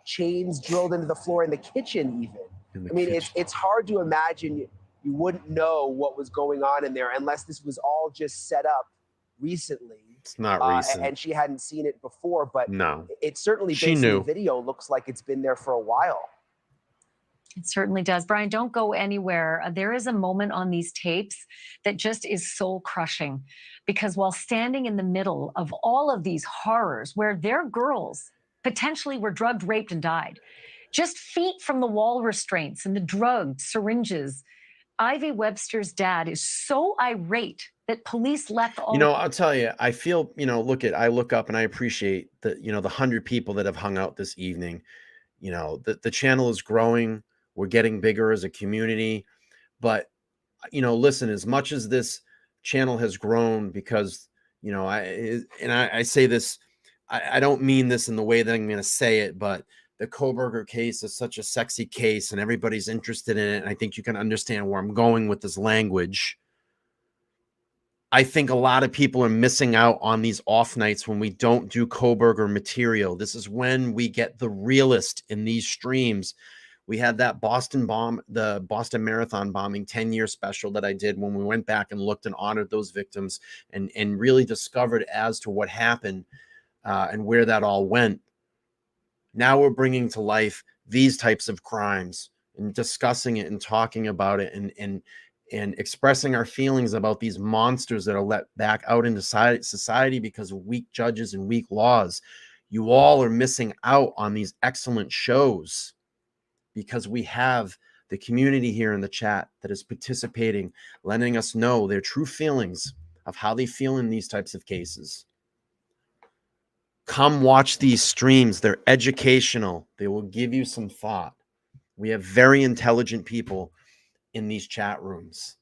chains drilled into the floor in the kitchen even. I mean, it's hard to imagine you wouldn't know what was going on in there unless this was all just set up recently. It's not recent. And she hadn't seen it before, but no, it certainly, she based knew. on the video, looks like it's been there for a while. It certainly does. Brian, don't go anywhere. There is a moment on these tapes that just is soul crushing, because while standing in the middle of all of these horrors where their girls potentially were drugged, raped, and died, just feet from the wall restraints and the drugged syringes, Ivy Webster's dad is so irate that police left all. You know, I'll tell you, I feel, you know, I look up and I appreciate the 100 people that have hung out this evening. You know, the channel is growing. We're getting bigger as a community. But, you know, listen, as much as this channel has grown, because, you know, I say this, I don't mean this in the way that I'm going to say it, but the Kohberger case is such a sexy case and everybody's interested in it. And I think you can understand where I'm going with this language. I think a lot of people are missing out on these off nights when we don't do Kohberger material. This is when we get the realest in these streams. We had that the Boston Marathon bombing 10-year special that I did when we went back and looked and honored those victims and really discovered as to what happened and where that all went. Now we're bringing to life these types of crimes and discussing it and talking about it and expressing our feelings about these monsters that are let back out into society because of weak judges and weak laws. You all are missing out on these excellent shows because we have the community here in the chat that is participating, letting us know their true feelings of how they feel in these types of cases. Come watch these streams. They're educational. They will give you some thought. We have very intelligent people in these chat rooms.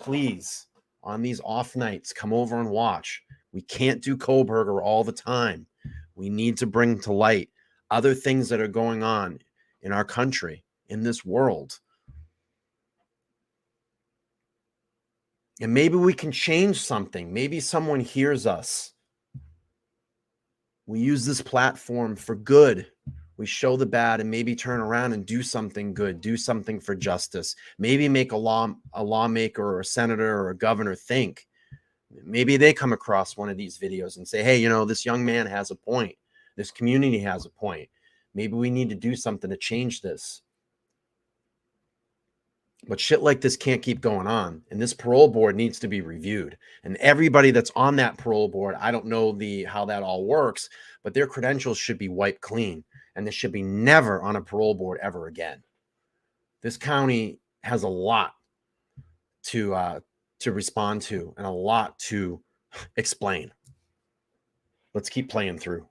Please, on these off nights, come over and watch. We can't do Kohberger all the time. We need to bring to light other things that are going on in our country, in this world. And maybe we can change something. Maybe someone hears us. We use this platform for good. We show the bad and maybe turn around and do something good, do something for justice. Maybe make a lawmaker or a senator or a governor think. Maybe they come across one of these videos and say, hey, you know, this young man has a point. This community has a point. Maybe we need to do something to change this. But shit like this can't keep going on. And this parole board needs to be reviewed. And everybody that's on that parole board, I don't know how that all works, but their credentials should be wiped clean. And this should be never on a parole board ever again. This county has a lot to respond to and a lot to explain. Let's keep playing through.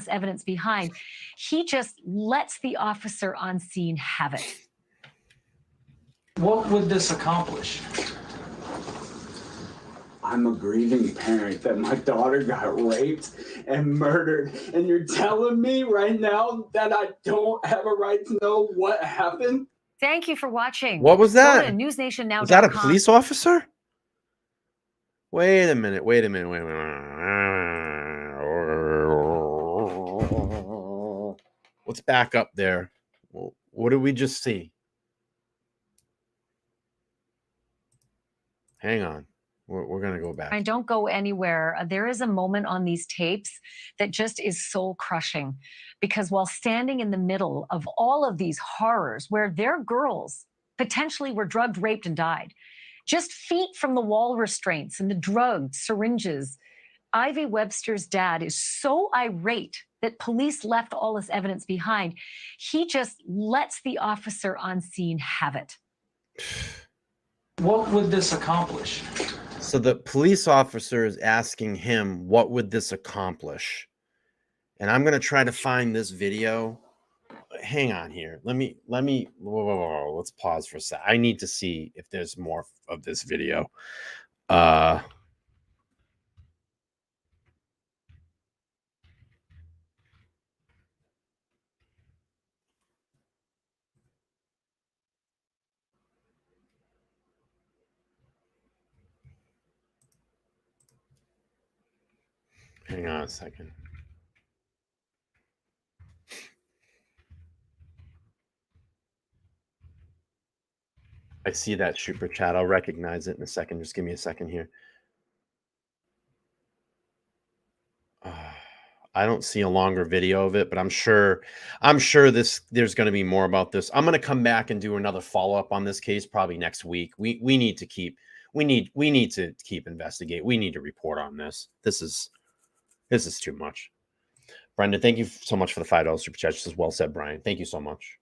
Evidence behind. He just lets the officer on scene have it. What would this accomplish? I'm a grieving parent that my daughter got raped and murdered. And you're telling me right now that I don't have a right to know what happened? Thank you for watching. What was that? Go to newsnationnow.com. Was that a police officer? Wait a minute. Let's back up there. What did we just see? Hang on. We're going to go back. And don't go anywhere. There is a moment on these tapes that just is soul crushing, because while standing in the middle of all of these horrors where their girls potentially were drugged, raped, and died, just feet from the wall restraints and the drugged syringes, Ivy Webster's dad is so irate that police left all this evidence behind. He just lets the officer on scene have it. What would this accomplish? So the police officer is asking him, what would this accomplish? And I'm going to try to find this video. Hang on here. Whoa, let's pause for a sec. I need to see if there's more of this video. Hang on a second. I see that super chat. I'll recognize it in a second. Just give me a second here. I don't see a longer video of it, but I'm sure there's going to be more about this. I'm going to come back and do another follow-up on this case probably next week. We need to keep investigate. We need to report on this. This is too much. Brenda, thank you so much for the $5 super chat. This is well said, Brian. Thank you so much.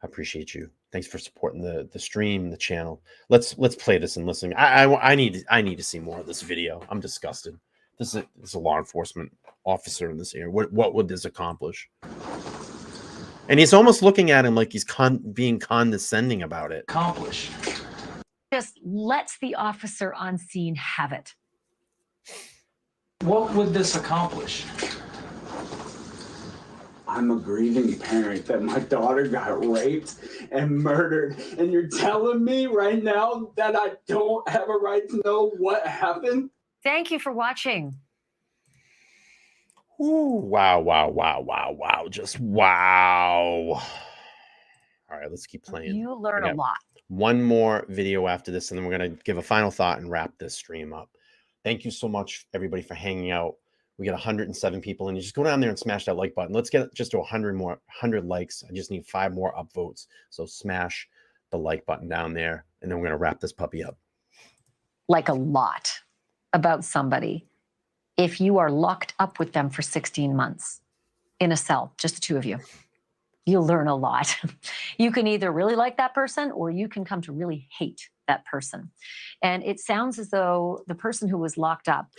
I appreciate you. Thanks for supporting the stream, the channel. Let's play this and listen. I need to see more of this video. I'm disgusted. This is a law enforcement officer in this area. What would this accomplish? And he's almost looking at him like he's being condescending about it. Accomplish. Just lets the officer on scene have it. What would this accomplish? I'm a grieving parent that my daughter got raped and murdered, and you're telling me right now that I don't have a right to know what happened? Thank you for watching. Ooh, wow. Just wow. All right, let's keep playing. You learn a lot. One more video after this, and then we're going to give a final thought and wrap this stream up. Thank you so much, everybody, for hanging out. We got 107 people, and you just go down there and smash that like button. Let's get just to 100 likes. I just need 5 more upvotes. So smash the like button down there, and then we're going to wrap this puppy up. Like a lot about somebody if you are locked up with them for 16 months in a cell, just the two of you. You'll learn a lot. You can either really like that person or you can come to really hate that person. And it sounds as though the person who was locked up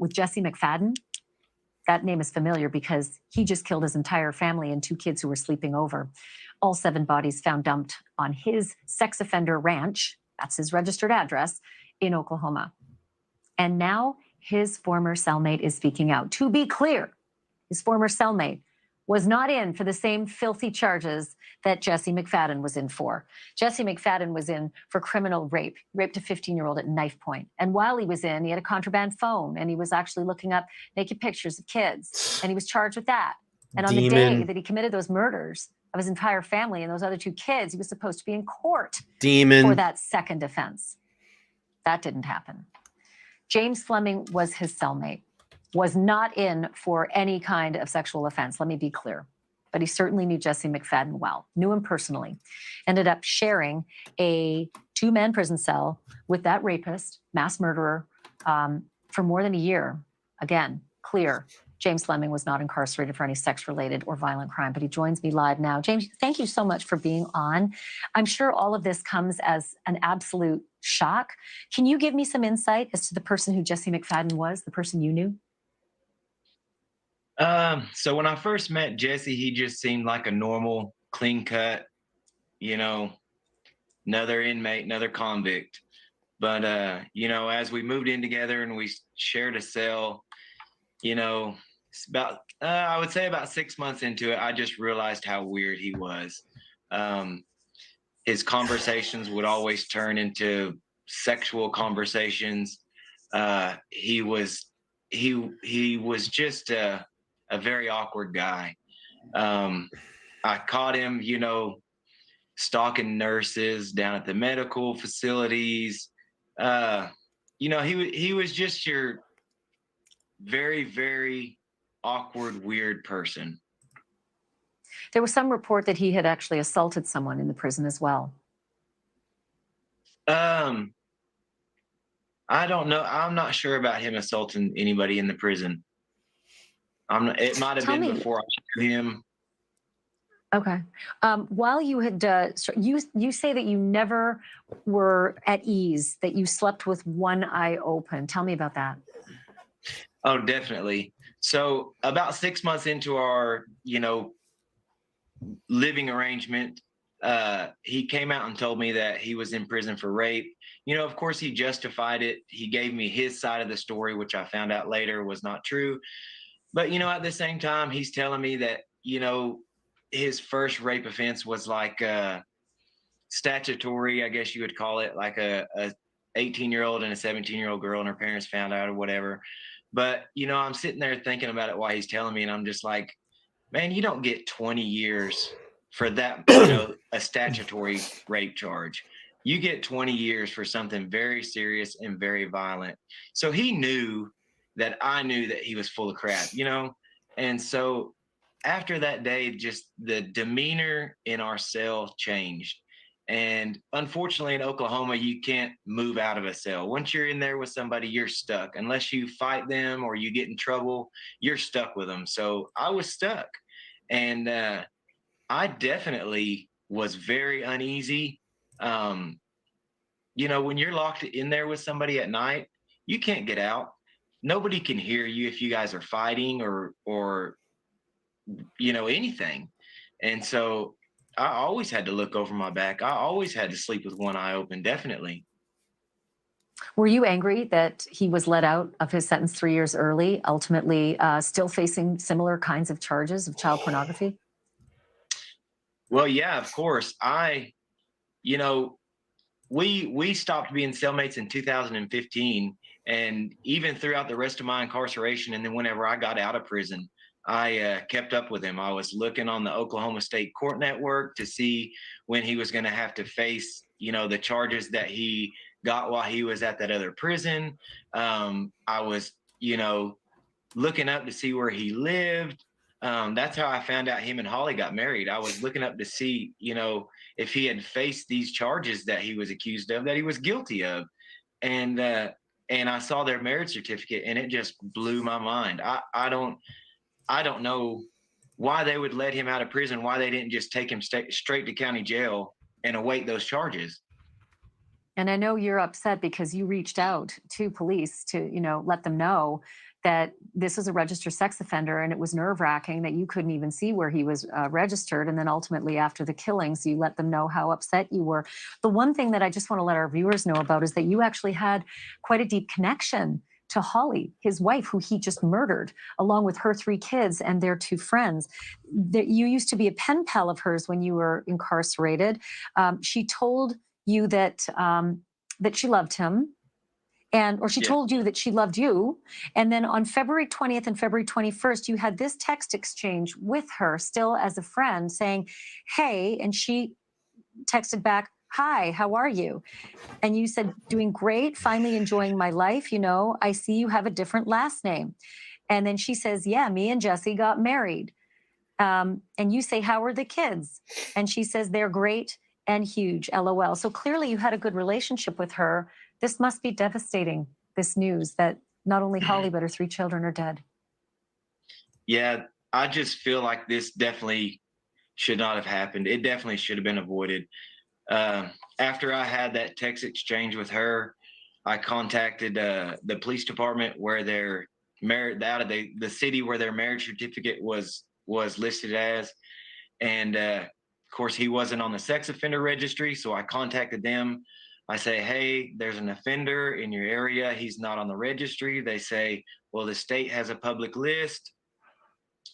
with Jesse McFadden, that name is familiar because he just killed his entire family and 2 kids who were sleeping over. All 7 bodies found dumped on his sex offender ranch, that's his registered address, in Oklahoma. And now his former cellmate is speaking out. To be clear, his former cellmate was not in for the same filthy charges that Jesse McFadden was in for. Jesse McFadden was in for criminal rape. He raped a 15-year-old at knife point. And while he was in, he had a contraband phone, and he was actually looking up naked pictures of kids, and he was charged with that. And on the day that he committed those murders of his entire family and those other 2 kids, he was supposed to be in court for that second offense. That didn't happen. James Fleming was his cellmate, was not in for any kind of sexual offense. Let me be clear. But he certainly knew Jesse McFadden well, knew him personally, ended up sharing a 2-man prison cell with that rapist, mass murderer, for more than a year. Again, clear. James Fleming was not incarcerated for any sex-related or violent crime, but he joins me live now. James, thank you so much for being on. I'm sure all of this comes as an absolute shock. Can you give me some insight as to the person who Jesse McFadden was, the person you knew? So when I first met Jesse, he just seemed like a normal, clean cut, another inmate, another convict. But, as we moved in together and we shared a cell, it's about, I would say about 6 months into it, I just realized how weird he was. His conversations would always turn into sexual conversations. He was just a very awkward guy. I caught him, stalking nurses down at the medical facilities. He was just your very, very awkward, weird person. There was some report that he had actually assaulted someone in the prison as well. I don't know. I'm not sure about him assaulting anybody in the prison. It might have been before I knew him. Okay. While you had, you say that you never were at ease, that you slept with one eye open. Tell me about that. Oh, definitely. So about 6 months into our, living arrangement, he came out and told me that he was in prison for rape. Of course, he justified it. He gave me his side of the story, which I found out later was not true. But, at the same time, he's telling me that, his first rape offense was like statutory, I guess you would call it, like a 18-year-old and a 17-year-old girl and her parents found out or whatever. But, you know, I'm sitting there thinking about it while he's telling me, and I'm just like, man, you don't get 20 years for that, you know, a statutory rape charge. You get 20 years for something very serious and very violent. So he knew that I knew that he was full of crap, you know? And so after that day, just the demeanor in our cell changed. And unfortunately, in Oklahoma, you can't move out of a cell. Once you're in there with somebody, you're stuck. Unless you fight them or you get in trouble, you're stuck with them. So I was stuck. And I definitely was very uneasy. You know, when you're locked in there with somebody at night, you can't get out. Nobody can hear you if you guys are fighting or you know, anything. And so I always had to look over my back. I always had to sleep with one eye open, definitely. Were you angry that he was let out of his sentence 3 years early, ultimately still facing similar kinds of charges of child pornography? Well, yeah, of course. You know, we stopped being cellmates in 2015. And even throughout the rest of my incarceration, and then whenever I got out of prison, I kept up with him. I was looking on the Oklahoma State Court Network to see when he was going to have to face, you know, the charges that he got while he was at that other prison. I was, you know, looking up to see where he lived. That's how I found out him and Holly got married. I was looking up to see, you know, if he had faced these charges that he was accused of, that he was guilty of. And I saw their marriage certificate, and it just blew my mind. I don't know why they would let him out of prison, why they didn't just take him straight to county jail and await those charges. And I know you're upset because you reached out to police to, you know, let them know that this was a registered sex offender, and it was nerve-wracking that you couldn't even see where he was registered. And then ultimately after the killings, you let them know how upset you were. The one thing that I just want to let our viewers know about is that you actually had quite a deep connection to Holly, his wife, who he just murdered, along with her 3 kids and their 2 friends. That you used to be a pen pal of hers when you were incarcerated. She told you that that she loved him, or she told you that she loved you. And then on February 20th and February 21st, you had this text exchange with her, still as a friend, saying, "Hey," and she texted back, "Hi, how are you?" And you said, "Doing great, finally enjoying my life. You know, I see you have a different last name." And then she says, "Yeah, me and Jesse got married." And you say, "How are the kids?" And she says, "They're great and huge, LOL." So clearly you had a good relationship with her. This must be devastating, this news that not only Holly, but her 3 children are dead. Yeah, I just feel like this definitely should not have happened. It definitely should have been avoided. After I had that text exchange with her, I contacted the police department where their marriage, out of the city where their marriage certificate was listed as. And of course, he wasn't on the sex offender registry. So I contacted them. I say, "Hey, there's an offender in your area. He's not on the registry." They say, "Well, the state has a public list."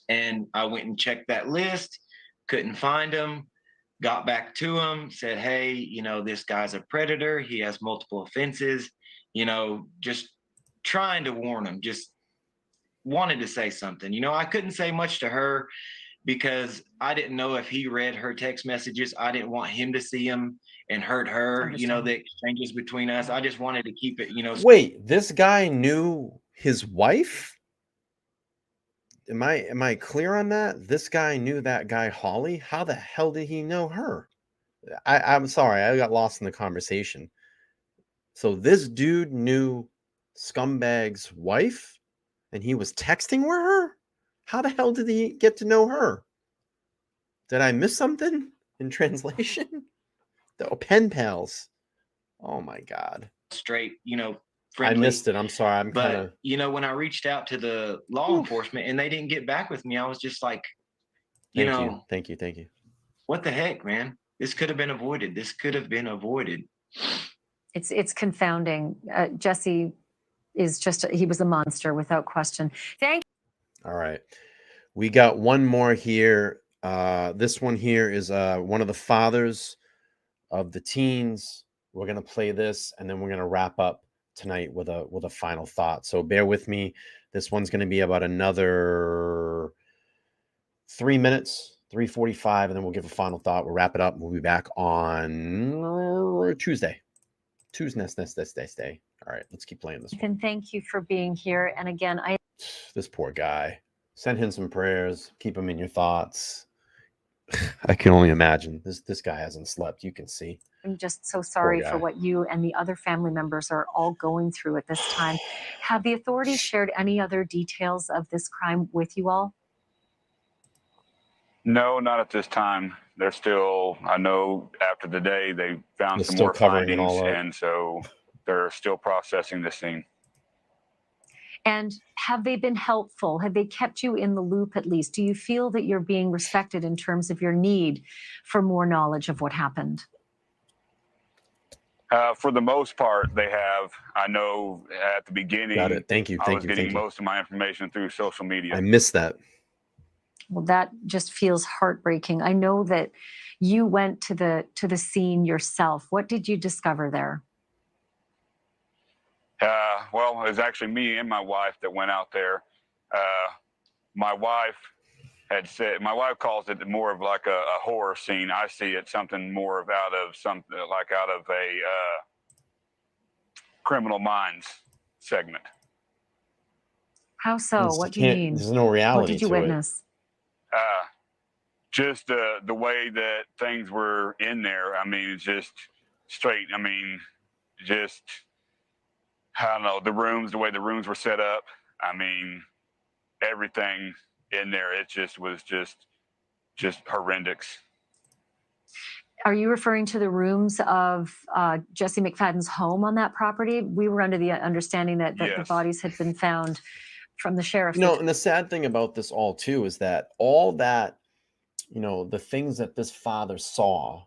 And I went and checked that list, couldn't find him, got back to him, said, "Hey, you know, this guy's a predator. He has multiple offenses," you know, just trying to warn him, just wanted to say something. You know, I couldn't say much to her because I didn't know if he read her text messages. I didn't want him to see them and hurt her, you know, the exchanges between us. I just wanted to keep it, you know. Wait, this guy knew his wife? Am I clear on that? This guy knew that guy Holly? How the hell did he know her? I'm sorry, I got lost in the conversation. So this dude knew Scumbag's wife, and he was texting with her? How the hell did he get to know her? Did I miss something in translation? The pen pals. Oh my God. Straight, you know, friendly. I missed it. I'm sorry. I'm kind of. You know, when I reached out to the law enforcement and they didn't get back with me, I was just like, Thank you. What the heck, man? This could have been avoided. This could have been avoided. It's confounding. Jesse is just, he was a monster without question. Thank you. All right. We got one more here. This one here is one of the fathers of the teens. We're going to play this, and then we're going to wrap up tonight with a final thought. So bear with me. This one's going to be about another 3 minutes, 3:45, and then we'll give a final thought. We'll wrap it up. We'll be back on Tuesday. Tuesday. All right, let's keep playing this one. And thank you for being here. And again, This poor guy. Send him some prayers. Keep him in your thoughts. I can only imagine. This guy hasn't slept. You can see. I'm just so sorry guy. for what you and the other family members are all going through at this time. Have the authorities shared any other details of this crime with you all? No, not at this time. They're still, I know after the day they found They're some still more covering it findings, all up. and so they're still processing the scene. And have they been helpful? Have they kept you in the loop at least? Do you feel that you're being respected in terms of your need for more knowledge of what happened? For the most part, they have. I know at the beginning, Got it. Thank you. I Thank was you. getting Thank you. most of my information through social media. I missed that. Well, that just feels heartbreaking. I know that you went to the scene yourself. What did you discover there? Well, it was actually me and my wife that went out there. My wife had said, my wife calls it more of like a horror scene. I see it something more of out of a Criminal Minds segment. How so? This What do you can't- mean? there's no reality What did you to it. witness? Just the way that things were in there. I mean, it's just straight. I mean, just, I don't know, the way the rooms were set up. I mean, everything in there, it just was just horrendous. Are you referring to the rooms of Jesse McFadden's home on that property? We were under the understanding that the Yes. bodies had been found from the sheriff. No, and the sad thing about this all too is that all that, the things that this father saw,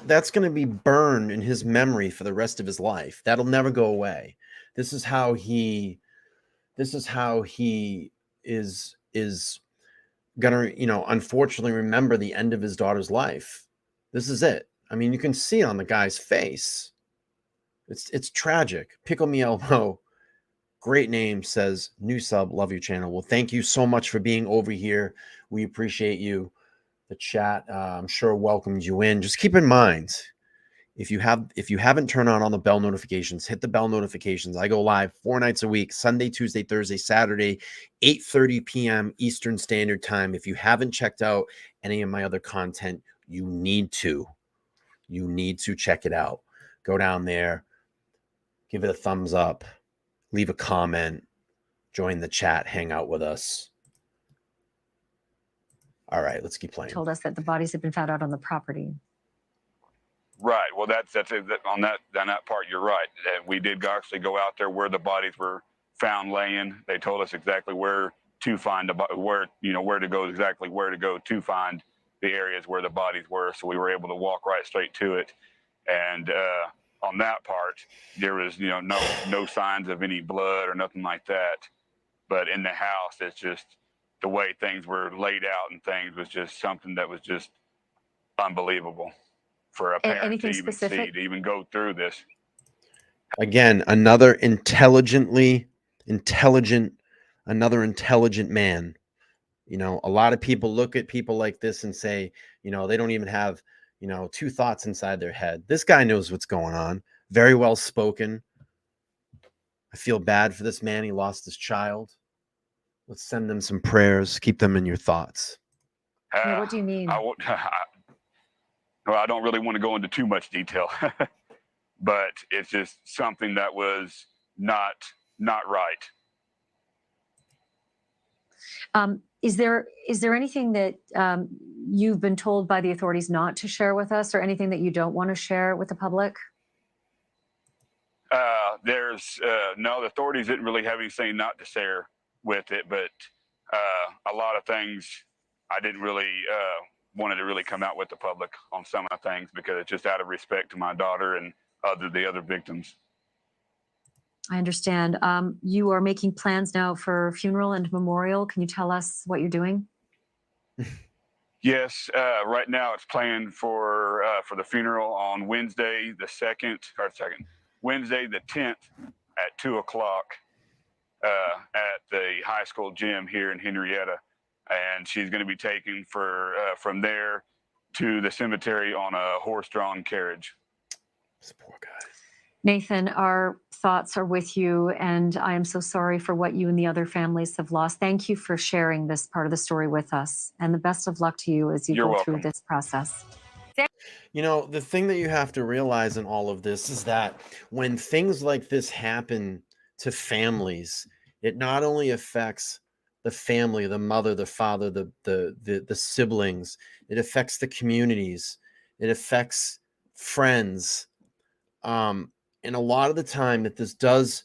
that's going to be burned in his memory for the rest of his life. That'll never go away. This is how he is gonna, unfortunately remember the end of his daughter's life. This is it. I mean, you can see it on the guy's face. It's tragic. Pickle Me Elmo, great name, says new sub, love your channel. Well, thank you so much for being over here. We appreciate you. The chat, I'm sure, welcomes you in. Just keep in mind, if you haven't turned on all the bell notifications, hit the bell notifications. I go live 4 nights a week, Sunday, Tuesday, Thursday, Saturday, 8:30 p.m. Eastern Standard Time. If you haven't checked out any of my other content, you need to check it out. Go down there, give it a thumbs up, leave a comment, join the chat, hang out with us. All right, let's keep playing. Told us that the bodies had been found out on the property. Right. Well, that's it. On that part, you're right. We did actually go out there where the bodies were found laying. They told us exactly where to find where to go to find the areas where the bodies were. So we were able to walk right straight to it. And on that part, there was no signs of any blood or nothing like that. But in the house, it's just the way things were laid out and things was just something that was just unbelievable for a parent anything to even specific? see, to even go through this. Again, another intelligent man. A lot of people look at people like this and say, they don't even have, two thoughts inside their head. This guy knows what's going on. Very well spoken. I feel bad for this man. He lost his child. Let's send them some prayers. Keep them in your thoughts. Yeah, what do you mean? I don't really want to go into too much detail, but it's just something that was not right. Is there anything that you've been told by the authorities not to share with us, or anything that you don't want to share with the public? No, the authorities didn't really have anything not to share with it, but a lot of things I didn't really wanted to really come out with the public on some of the things, because it's just out of respect to my daughter and the other victims. I understand. You are making plans now for funeral and memorial. Can you tell us what you're doing? Yes, right now it's planned for the funeral on Wednesday Wednesday the 10th at 2:00 at the high school gym here in Henryetta, and she's going to be taken from there to the cemetery on a horse-drawn carriage. This poor guy. Nathan, our thoughts are with you, and I am so sorry for what you and the other families have lost. Thank you for sharing this part of the story with us, and the best of luck to you as you go through this process. You know, the thing that you have to realize in all of this is that when things like this happen to families, it not only affects the family, the mother, the father, the siblings, it affects the communities, it affects friends. And a lot of the time that this does,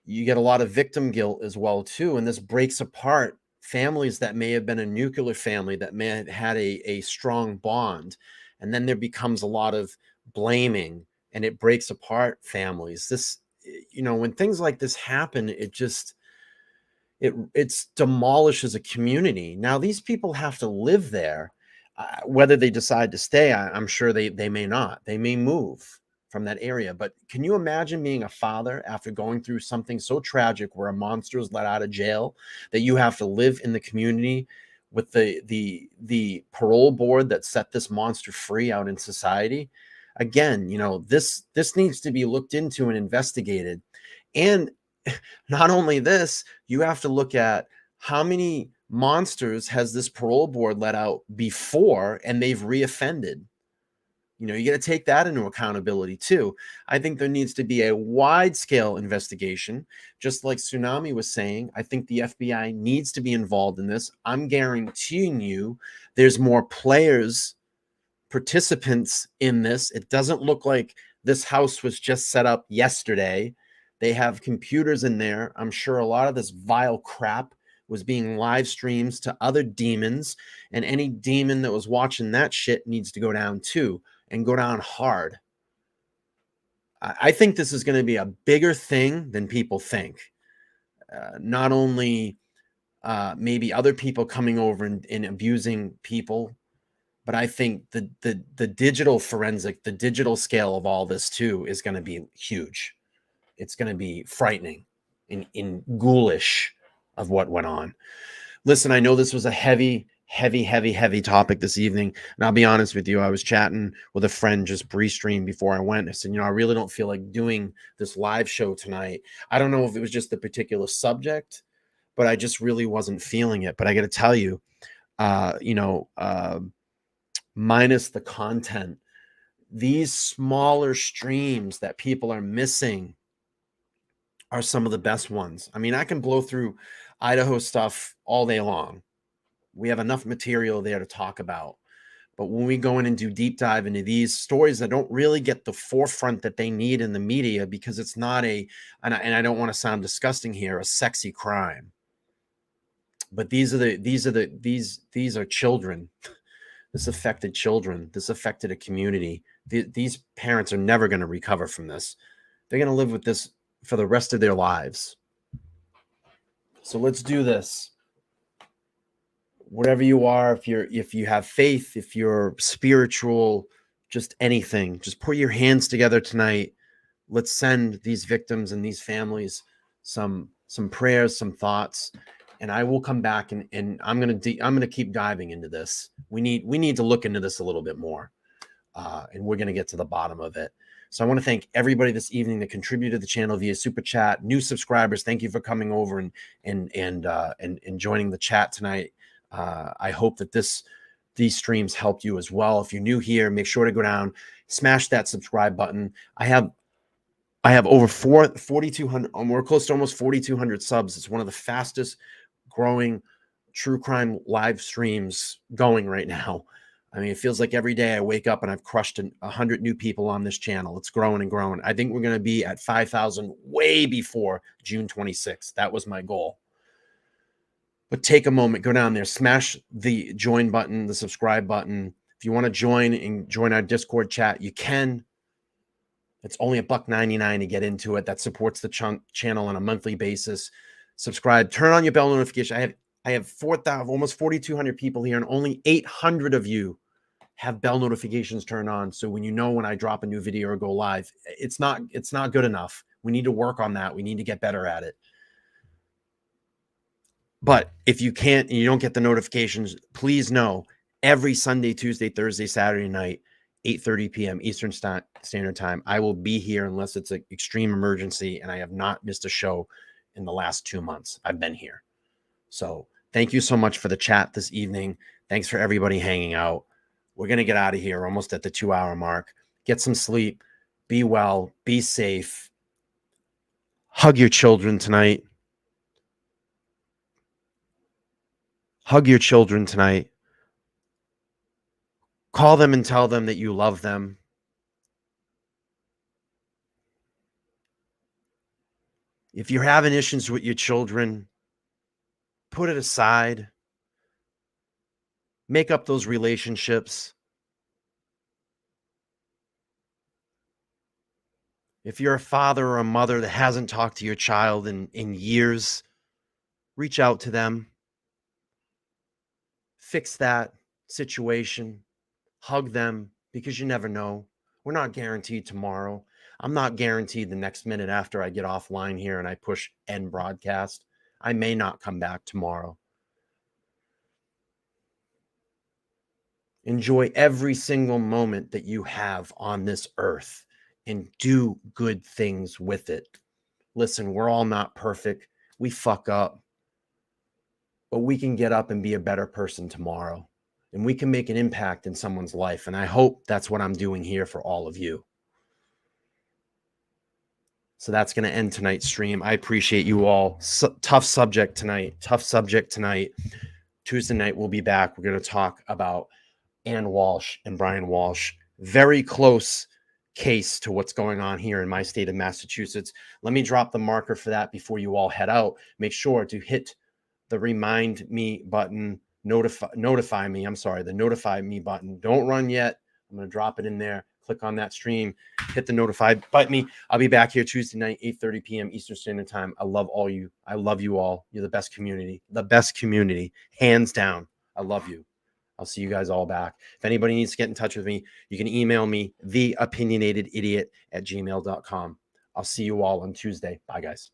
you get a lot of victim guilt as well too, and this breaks apart families that may have been a nuclear family, that may have had a strong bond, and then there becomes a lot of blaming, and it breaks apart families. This, you know, when things like this happen, it just it demolishes a community. Now these people have to live there, whether they decide to stay. I'm sure they may not. They may move from that area. But can you imagine being a father after going through something so tragic where a monster is let out of jail, that you have to live in the community with the parole board that set this monster free out in society? Again, you know, this needs to be looked into and investigated. And not only this, you have to look at how many monsters has this parole board let out before and they've reoffended. You know, you got to take that into accountability too. I think there needs to be a wide scale investigation, just like Tsunami was saying. I think the FBI needs to be involved in this. I'm guaranteeing you there's more players, participants in this. It doesn't look like this house was just set up yesterday. They have computers in there. I'm sure a lot of this vile crap was being live streamed to other demons, and any demon that was watching that shit needs to go down too, and go down hard. I think this is going to be a bigger thing than people think. Not only maybe other people coming over and abusing people, but I think the digital forensic, the digital scale of all this too is going to be huge. It's going to be frightening and ghoulish of what went on. Listen, I know this was a heavy topic this evening. And I'll be honest with you, I was chatting with a friend just pre-stream before I went. I said, you know, I really don't feel like doing this live show tonight. I don't know if it was just the particular subject, but I just really wasn't feeling it. But I got to tell you, minus the content, these smaller streams that people are missing are some of the best ones. I mean, I can blow through Idaho stuff all day long. We have enough material there to talk about. But when we go in and do deep dive into these stories that don't really get the forefront that they need in the media, because it's not and I don't want to sound disgusting here, a sexy crime. But these are children. This affected children. This affected a community. These parents are never going to recover from this. They're going to live with this for the rest of their lives. So let's do this. Whatever you are, if you have faith, if you're spiritual, just anything, just put your hands together tonight. Let's send these victims and these families some prayers, some thoughts, and I will come back and I'm gonna keep diving into this. We need to look into this a little bit more, and we're gonna get to the bottom of it. So I want to thank everybody this evening that contributed to the channel via super chat. New subscribers, thank you for coming over and joining the chat tonight. I hope that these streams helped you as well. If you're new here, make sure to go down, smash that subscribe button. I have over 4,200, we're close to almost 4,200 subs. It's one of the fastest growing true crime live streams going right now. I mean, it feels like every day I wake up and I've crushed 100 new people on this channel. It's growing and growing. I think we're going to be at 5,000 way before June 26th. That was my goal. But take a moment, go down there, smash the join button, the subscribe button. If you want to join our Discord chat, you can. It's only $1.99 to get into it. That supports the channel on a monthly basis. Subscribe, turn on your bell notification. I have 4,000, almost 4,200 people here, and only 800 of you have bell notifications turned on. So when you know when I drop a new video or go live, it's not good enough. We need to work on that. We need to get better at it. But if you can't and you don't get the notifications, please know every Sunday, Tuesday, Thursday, Saturday night, 8:30 p.m. Eastern Standard Time, I will be here unless it's an extreme emergency, and I have not missed a show in the last 2 months. I've been here. So thank you so much for the chat this evening. Thanks for everybody hanging out. We're going to get out of here almost at the 2-hour mark. Get some sleep. Be well. Be safe. Hug your children tonight. Hug your children tonight. Call them and tell them that you love them. If you're having issues with your children, put it aside. Make up those relationships. If you're a father or a mother that hasn't talked to your child in years, reach out to them. Fix that situation. Hug them, because you never know. We're not guaranteed tomorrow. I'm not guaranteed the next minute after I get offline here and I push end broadcast. I may not come back tomorrow. Enjoy every single moment that you have on this earth and do good things with it. Listen, we're all not perfect. We fuck up. But we can get up and be a better person tomorrow. And we can make an impact in someone's life. And I hope that's what I'm doing here for all of you. So that's going to end tonight's stream. I appreciate you all. Tough subject tonight. Tough subject tonight. Tuesday night, we'll be back. We're going to talk about Ann Walsh and Brian Walsh. Very close case to what's going on here in my state of Massachusetts. Let me drop the marker for that before you all head out. Make sure to hit the remind me button. Notify me. I'm sorry, the notify me button. Don't run yet. I'm going to drop it in there. Click on that stream. Hit the notify button me. I'll be back here Tuesday night, 8:30 p.m. Eastern Standard Time. I love all you. I love you all. You're the best community. The best community. Hands down. I love you. I'll see you guys all back. If anybody needs to get in touch with me, you can email me, theopinionatedidiot@gmail.com. I'll see you all on Tuesday. Bye, guys.